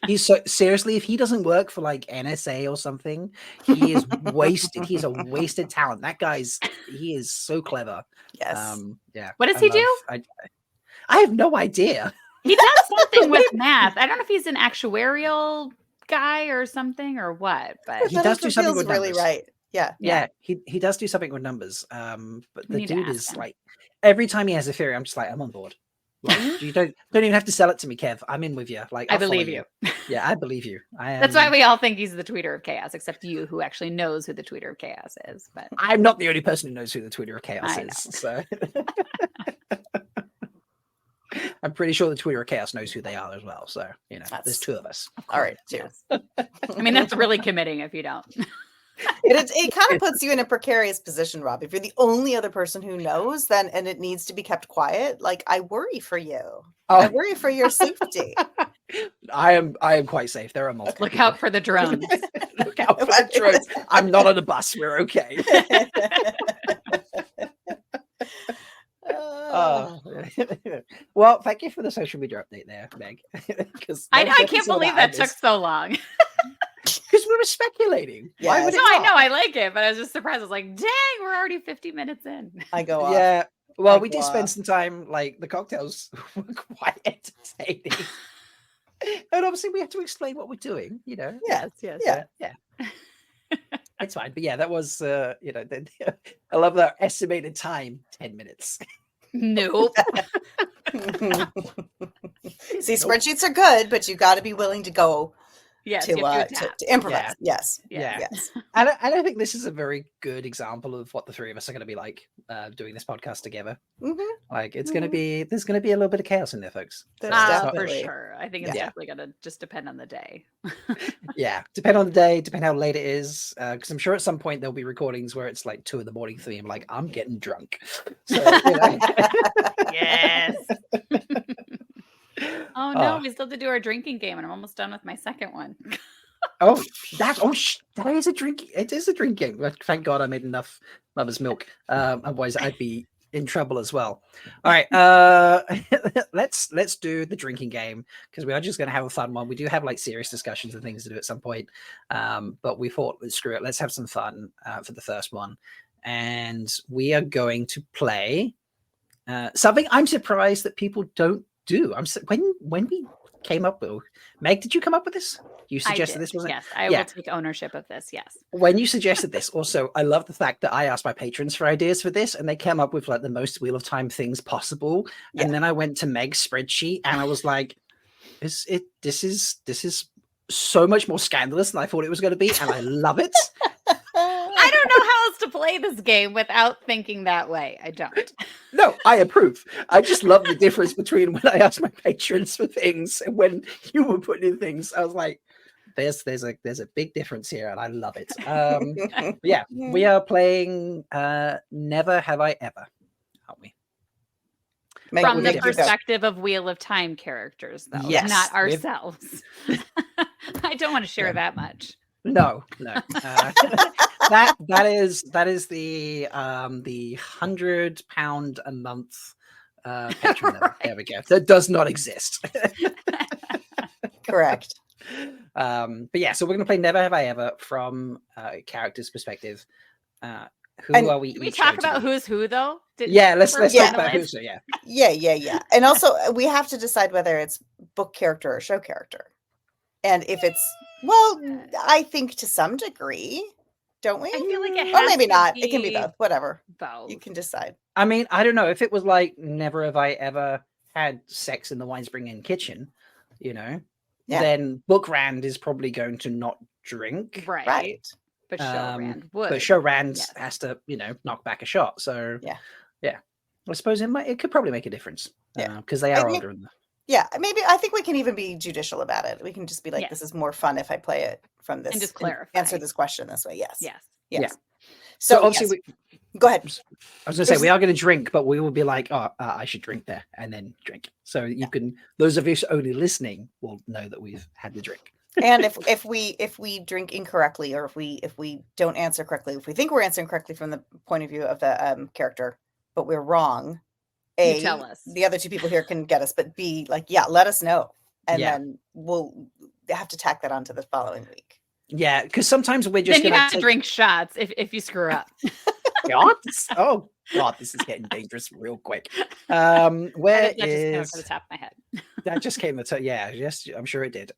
He's seriously, if he doesn't work for like NSA or something, he is wasted. He's a wasted talent. That he is so clever. Yes. Yeah. What does he do? I have no idea. He does something with math. I don't know if he's an actuarial guy or something or what, but he does do something with really numbers. Right. Yeah. He does do something with numbers. But the dude is like, every time he has a theory, I'm just like, I'm on board. Like, you don't even have to sell it to me, Kev. I'm in with you. Like, I believe you. Yeah, I believe you. That's why we all think he's the Tweeter of Chaos, except you, who actually knows who the Tweeter of Chaos is. But I'm not the only person who knows who the Tweeter of Chaos is. So I'm pretty sure the Tweeter of Chaos knows who they are as well. So there's 2 of us. All right, cheers. I mean, that's really committing if you don't. It kind of puts you in a precarious position, Rob. If you're the only other person who knows, then and it needs to be kept quiet. Like, I worry for you. I worry for your safety. I am quite safe. There are multiple. Look out for the drones. Look out for the drones. I'm not on a bus. We're okay. Well, thank you for the social media update there, Meg. I can't believe that took so long. Because we were speculating. Yes. Why would I know, I like it, but I was just surprised. I was like, dang, we're already 50 minutes in. I go off. Yeah. Well, Like we did what? spend some time, like, the cocktails were quite entertaining. And obviously we have to explain what we're doing, you know. Yeah. Yes. Yeah. Yeah. It's fine. But yeah, that was you know, I love that estimated time, 10 minutes. Nope. See, spreadsheets are good, but you got to be willing to go Yes, you have to to adapt. improvise. Yes. Yeah. Yes. And I think this is a very good example of what the three of us are going to be like doing this podcast together. Mhm. Like it's going to be, there's going to be a little bit of chaos in there, folks. There's it's not- For definitely. sure. I think it's Yeah. definitely gonna just depend on the day. Yeah, depend on the day, depend how late it is. Because I'm sure at some point there'll be recordings where it's like 2 in the morning, 3. I'm like, I'm getting drunk. So, you know. Yes. Oh no, Oh. we still have to do our drinking game, and I'm almost done with my second one. Oh, that is a drink. It is a drink game. Thank God I made enough mother's milk. Otherwise I'd be in trouble as well. All right, let's do the drinking game because we are just going to have a fun one. We do have like serious discussions and things to do at some point, but we thought, screw it, let's have some fun for the first one, and we are going to play something I'm surprised that people don't do. When we came up with, Meg, did you come up with this? You suggested this, wasn't it? Yes, I will take ownership of this. Yes. When you suggested this, also, I love the fact that I asked my patrons for ideas for this, and they came up with like the most Wheel of Time things possible. Yeah. And then I went to Meg's spreadsheet, and I was like, "This is so much more scandalous than I thought it was going to be, and I love it." I don't know how else to play this game without thinking that way. I don't. No, I approve. I just love the difference between when I asked my patrons for things and when you were putting in things. I was like, there's a big difference here, and I love it. Yeah, we are playing Never Have I Ever, aren't we? Meg, From we'll the make you go. perspective of Wheel of Time characters, though, Yes, not we've- ourselves. I don't want to share that much. No. That is the £100 a month patron level. There we go. That does not exist. Correct. But yeah, so we're gonna play Never Have I Ever from a character's perspective. Who And are we? Did we each talk going to about be? who's who, though? Yeah, let's We're talk about finalized? who's who. Yeah. Yeah. And also, we have to decide whether it's book character or show character. And if it's, well, I think to some degree, don't we? I feel like it Or has maybe to not. It can be be both. Whatever. both. You can decide. I mean, I don't know if it was like Never Have I Ever Had Sex in the Weinspring Inn kitchen, you know, then Book Rand is probably going to not drink. Right. But show Rand would. But show Rand has to, you know, knock back a shot. So yeah. I suppose it could probably make a difference. Because they are older. Yeah, maybe I think we can even be judicial about it. We can just be like, this is more fun if I play it from this and just clarify. Answer this question this way. Yes. Yeah. So obviously, go ahead. I was going to say we are going to drink, but we will be like, I should drink there and then drink. So you can. Those of us only listening will know that we've had the drink. And if we drink incorrectly, or if we don't answer correctly, if we think we're answering correctly from the point of view of the character, but we're wrong, you tell us. The other two people here can get us, but B, like, let us know, and then we'll have to tack that onto the following week. Yeah, because sometimes we're just then you have to drink shots if you screw up. Oh God, this is getting dangerous real quick. Where that just is came off the top of my head? That just came the yes, I'm sure it did.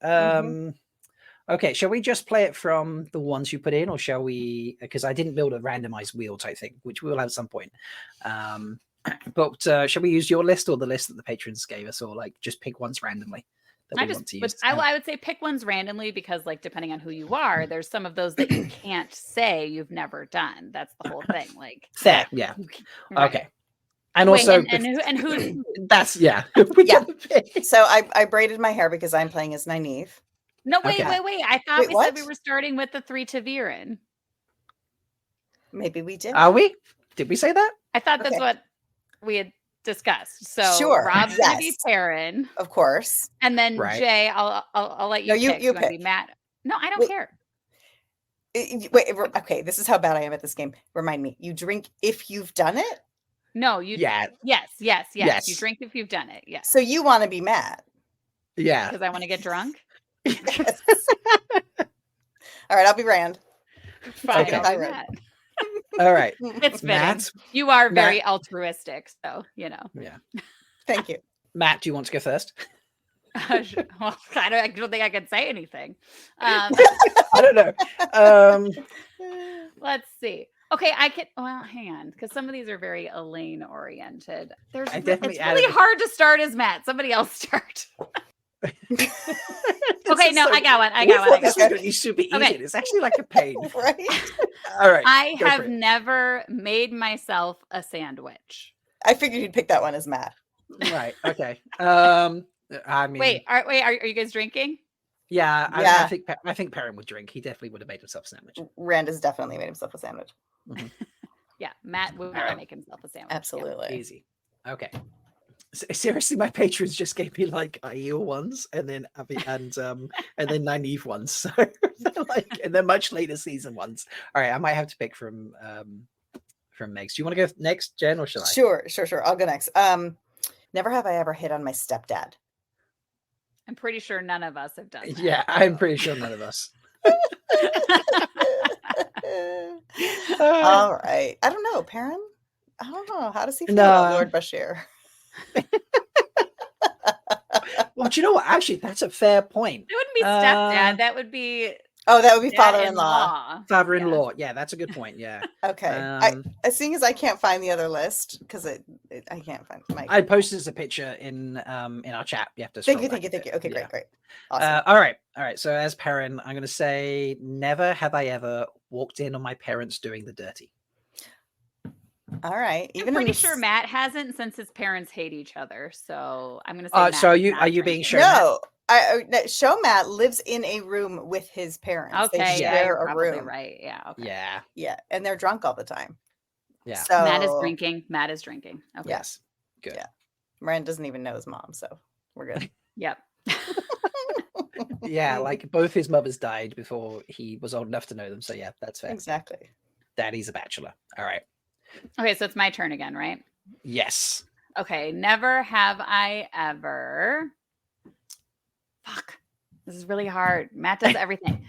Okay, shall we just play it from the ones you put in, or shall we? Because I didn't build a randomized wheel type thing, which we will have at some point. But shall we use your list or the list that the patrons gave us, or like just pick ones randomly? I would say pick ones randomly because, like, depending on who you are, there's some of those that you can't say you've never done. That's the whole thing. Like, fair, yeah. Right. Okay. And also, and who? That's So I braided my hair because I'm playing as Nynaeve. No, wait. I thought we said we were starting with the 3 Taviran. Maybe we did. Are we? Did we say that? I thought that's what we had discussed. So sure, Rob's gonna be Taryn, of course, and then Jay, I'll let you. No, pick. you pick. Be Matt. No, I don't care. Wait. Okay, this is how bad I am at this game. Remind me. You drink if you've done it. No, you. Yeah. Yes. You drink if you've done it. Yes. So you want to be Matt? Yeah. Because I want to get drunk. All right, I'll be Rand. Fine. Okay. I'll do that. All right. It's fitting. Matt? You are very altruistic, so Yeah. Thank you. Matt, do you want to go first? Well, I don't think I can say anything. I don't know. Let's see. Okay, I can. Well, hang on, because some of these are very Elaine oriented. I It's definitely really added hard to start as Matt. Somebody else start. Okay, no, I got one. I got one. This was going to be super easy. Okay. It's actually like a pain. Right? All right. I go for have it. never made myself a sandwich. I figured you'd pick that one as Matt. Right. Okay. I mean, Wait, are you guys drinking? yeah. Yeah. I think Perrin would drink. He definitely would have made himself a sandwich. Rand has definitely made himself a sandwich. Yeah, Matt would never make himself a sandwich. Yeah. Absolutely. Easy. Okay. Seriously, my patrons just gave me like Aiel ones, and then naive ones. So like, and then much later season ones. All right, I might have to pick from Megs. Do you want to go next, Jen, or should I? Sure. I'll go next. Never have I ever hit on my stepdad. I'm pretty sure none of us have done that. Yeah, I'm pretty sure none of us. All right. I don't know, Perrin. I don't know. How does he feel No. about Lord Bashir? Well, do you know what? Actually, that's a fair point. It wouldn't be stepdad. That would be Oh, that would be father-in-law. Father-in-law. Yeah, that's a good point. Yeah. Okay. Seeing as I can't find the other list because I can't find my. I posted as a picture in our chat. You have to. Thank you. scroll back a Okay, bit. great. Awesome. All right. So as Perrin, I'm going to say, never have I ever walked in on my parents doing the dirty. All right. I'm pretty sure Matt hasn't, since his parents hate each other. So I'm going to say. Matt So are is you not being drinking. shown? No. Show Matt lives in a room with his parents. Okay, They yeah, share you're a probably room. right. Yeah. Okay. Yeah. And they're drunk all the time. Yeah. So Matt is drinking. Okay. Yes. Good. Yeah. Rand doesn't even know his mom, so we're good. Yep. Yeah, like both his mothers died before he was old enough to know them. So yeah, that's fair. Exactly. Daddy's a bachelor. All right. Okay, so it's my turn again, right? Yes. Okay. Never have I ever. Fuck. This is really hard. Matt does everything.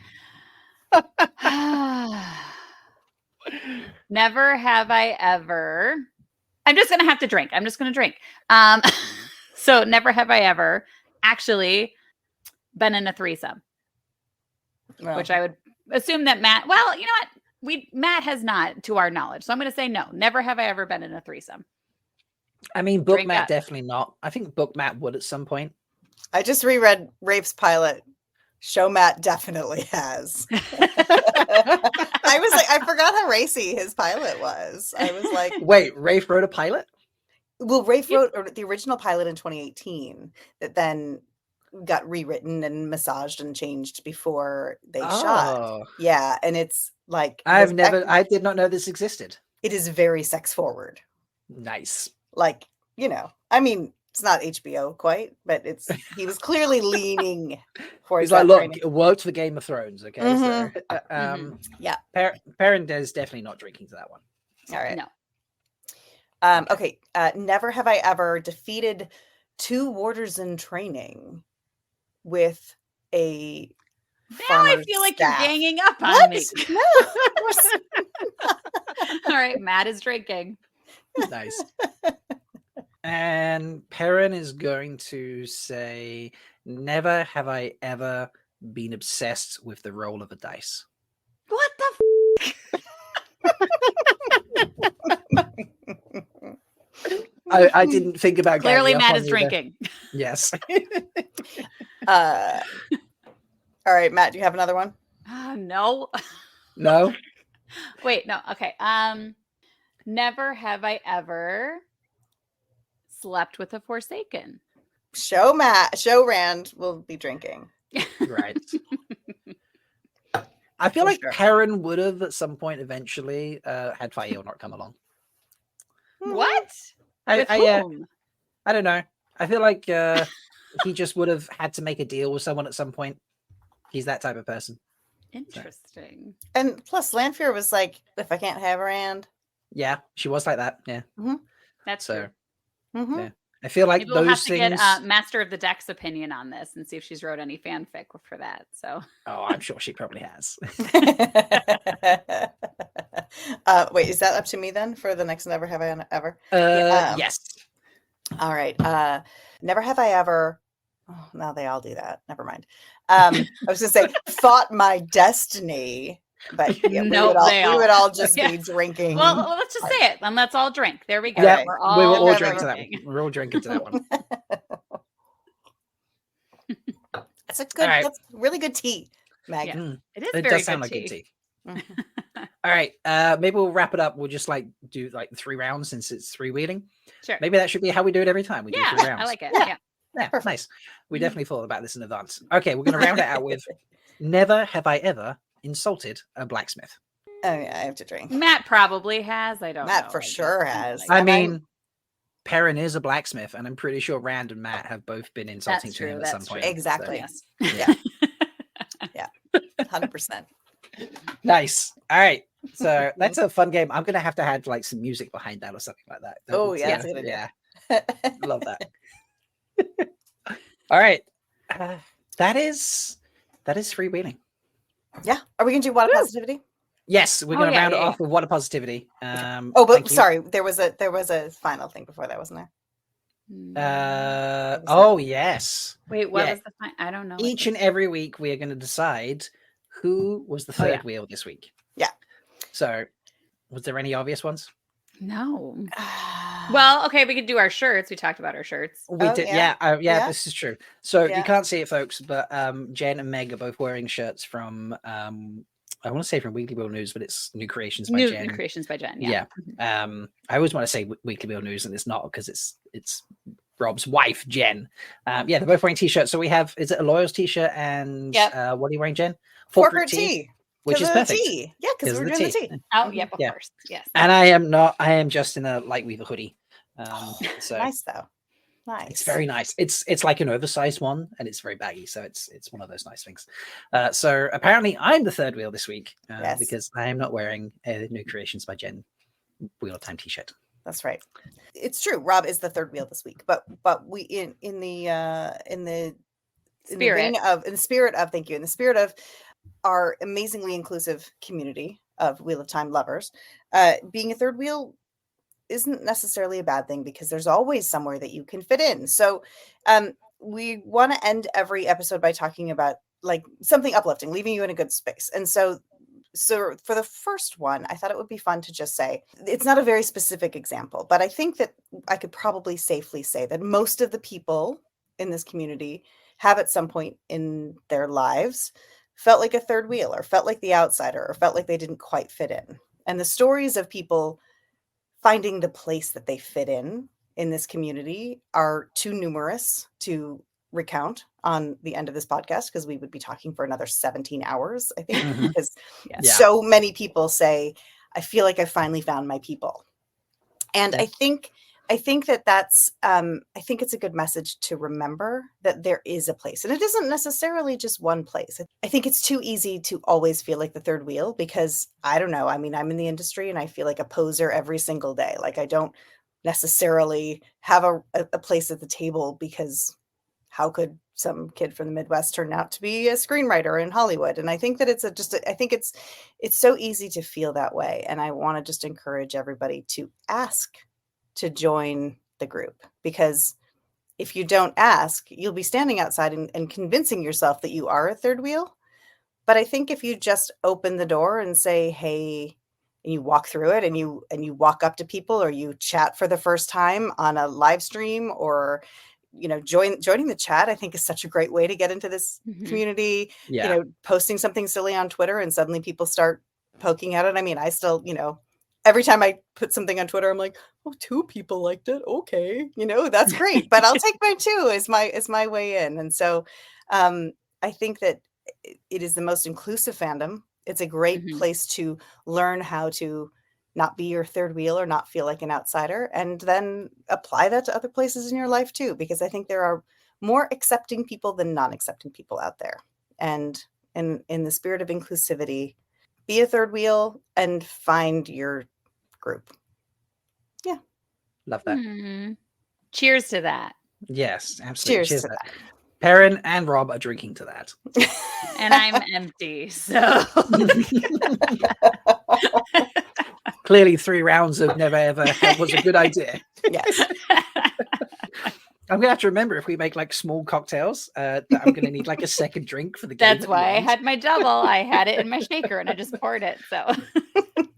Never have I ever. I'm just going to have to drink. I'm just going to drink. So never have I ever actually been in a threesome, Well, which I would assume that Matt, well, you know what? Matt has not, to our knowledge. So I'm going to say no. Never have I ever been in a threesome. I mean, Book Drink Matt up. definitely not. I think Book Matt would at some point. I just reread Rafe's pilot. Show Matt definitely has. I was like, I forgot how racy his pilot was. I was like, Wait, Rafe wrote a pilot? well, Rafe wrote the original pilot in 2018 that then got rewritten and massaged and changed before they shot. Oh, Yeah, and it's like I did not know this existed. it is very sex forward. Nice. Like, I mean, it's not HBO quite, but he was clearly leaning for He's that like, look, training. it worked for Game of Thrones. Okay. So, Yeah. Perrin is definitely not drinking to that one. All right. No. Okay. Never have I ever defeated 2 warders in training with a Now I farmer's feel like staff. you're ganging up on What? me. No, of course not. All right. Matt is drinking. Nice. And Perrin is going to say, never have I ever been obsessed with the roll of a dice. What the I didn't think about Clearly, ganging up Matt on is you there. drinking. Yes. All right, Matt, do you have another one? No. No? Wait, no. Okay. Never have I ever slept with a Forsaken. Show Rand will be drinking. Right. I feel For like sure. Perrin would have at some point eventually had Fael not come along. What? With I whom? I don't know. I feel like he just would have had to make a deal with someone at some point. He's that type of person. Interesting. And plus, Lanfear was like, if I can't have Rand. Yeah, she was like that. Yeah. That's So true. Mhm. yeah. I feel like Maybe we'll have those to things. get Master of the Deck's opinion on this and see if she's wrote any fanfic for that. So, Oh, I'm sure she probably has. Wait, is that up to me then for the next Never Have I Ever? Yes. All right. Never have I ever. Oh, no, they all do that. Never mind. I was going to say thought my destiny, but yeah, Nope, we would all just be drinking. well, let's just say it, and let's all drink. There we go. Yeah, We're we will all all drink to that drinking. one. We're all drinking to that one. That's a good. All right. That's really good tea, Meg. Yeah. It is It very does sound good like tea. good tea. All right. Maybe we'll wrap it up. We'll just like do like 3 rounds since it's 3 wheeling. Sure. Maybe that should be how we do it every time. We do 3 rounds. I like it. Yeah. Yeah. Yeah, nice. We definitely thought about this in advance. Okay, we're going to round it out with never have I ever insulted a blacksmith. Oh yeah, I have to drink. Matt probably has. I don't know. Matt for sure has. I mean, Perrin is a blacksmith, and I'm pretty sure Rand and Matt have both been insulting That's to true, him at some that's point. true. Exactly. Yes. Yeah. 100%. Nice. All right. So that's a fun game. I'm going to have like some music behind that or something like that. Oh, yeah, that's a good idea. Yeah. Love that. All right. That is freewheeling. Yeah. Are we gonna do water positivity? Yes, we're Oh, going to yeah, round it yeah, off with water positivity. Oh, but sorry, there was a final thing before that, wasn't there? Oh yes. Wait, what Yeah. was the fine? I don't know. Each and every week we are going to decide who was the third wheel this week. Yeah. So, was there any obvious ones? No. Well, okay, we could do our shirts. We talked about our shirts. We did, yeah. Yeah. This is true. So Yeah. you can't see it, folks, but Jen and Meg are both wearing shirts from I want to say from Weekly Wheel News, but it's New Creations by Jen. New Creations by Jen. Yeah. I always want to say Weekly Wheel News, and it's not because it's Rob's wife, Jen. Yeah, they're both wearing t-shirts. So we have, is it a Loyals t-shirt and what are you wearing, Jen? Corporate tea. Which is perfect. Tea. Yeah, because we're doing the tea. Oh, yep, of course. Yes. And I am just in a light weaver hoodie. So Nice though. Nice. It's very nice. It's like an oversized one, and it's very baggy, so it's one of those nice things. So apparently I'm the third wheel this week because I am not wearing a New Creations by Jen Wheel of Time t-shirt. That's right. It's true. Rob is the third wheel this week, but we in the spirit of our amazingly inclusive community of Wheel of Time lovers, being a third wheel isn't necessarily a bad thing because there's always somewhere that you can fit in. So we want to end every episode by talking about like something uplifting, leaving you in a good space. And so for the first one, I thought it would be fun to just say, it's not a very specific example, but I think that I could probably safely say that most of the people in this community have at some point in their lives felt like a third wheel or felt like the outsider or felt like they didn't quite fit in. And the stories of people finding the place that they fit in this community are too numerous to recount on the end of this podcast, because we would be talking for another 17 hours, I think, because so many people say, I feel like I finally found my people. And I think that's I think it's a good message to remember that there is a place, and it isn't necessarily just one place. I think it's too easy to always feel like the third wheel because I don't know. I mean, I'm in the industry and I feel like a poser every single day. Like I don't necessarily have a place at the table because how could some kid from the Midwest turn out to be a screenwriter in Hollywood? And I think that I think it's so easy to feel that way. And I want to just encourage everybody to ask to join the group, because if you don't ask, you'll be standing outside and convincing yourself that you are a third wheel. But I think if you just open the door and say, hey, and you walk through it and you walk up to people, or you chat for the first time on a live stream, or joining the chat, I think is such a great way to get into this community. Posting something silly on Twitter and suddenly people start poking at it. I mean, I still, every time I put something on Twitter, I'm like, oh, 2 people liked it. Okay. That's great, but I'll take my 2 as my way in. And so I think that it is the most inclusive fandom. It's a great place to learn how to not be your third wheel or not feel like an outsider, and then apply that to other places in your life too, because I think there are more accepting people than non-accepting people out there. And in the spirit of inclusivity, be a third wheel and find your group. Yeah. Love that. Cheers to that. Yes, absolutely. Cheers to that. Perrin and Rob are drinking to that. And I'm empty, so Clearly 3 rounds of never ever was a good idea. Yes. I'm gonna have to remember if we make like small cocktails that I'm gonna need like a second drink for the game. That's why I had my double. I had it in my shaker and I just poured it. So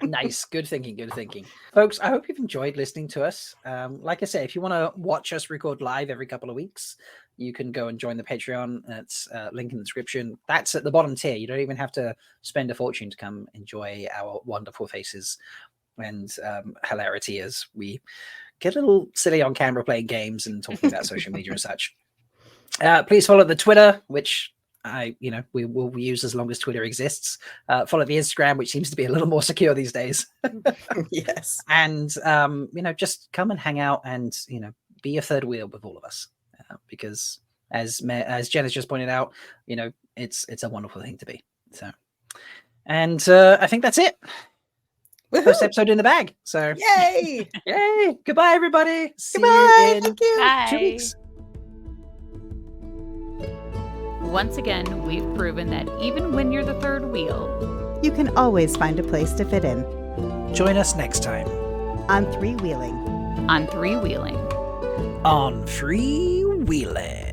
nice. Good thinking. Folks, I hope you've enjoyed listening to us. Like I say, if you want to watch us record live every couple of weeks, you can go and join the Patreon. That's link in the description. That's at the bottom tier. You don't even have to spend a fortune to come enjoy our wonderful faces and hilarity as we get a little silly on camera playing games and talking about social media and such. Please follow the Twitter, which we will use as long as Twitter exists. Follow the Instagram, which seems to be a little more secure these days. Yes. And just come and hang out and be a third wheel with all of us, because as Jenn has just pointed out, it's a wonderful thing to be. So, and I think that's it. First episode in the bag. So Yay! Yay! Goodbye, everybody. See Goodbye. you in Thank you. bye. 2 weeks. Once again, we've proven that even when you're the third wheel, You can always find a place to fit in. Join us next time On 3 Wheeling. on 3 wheeling. on Free Wheeling.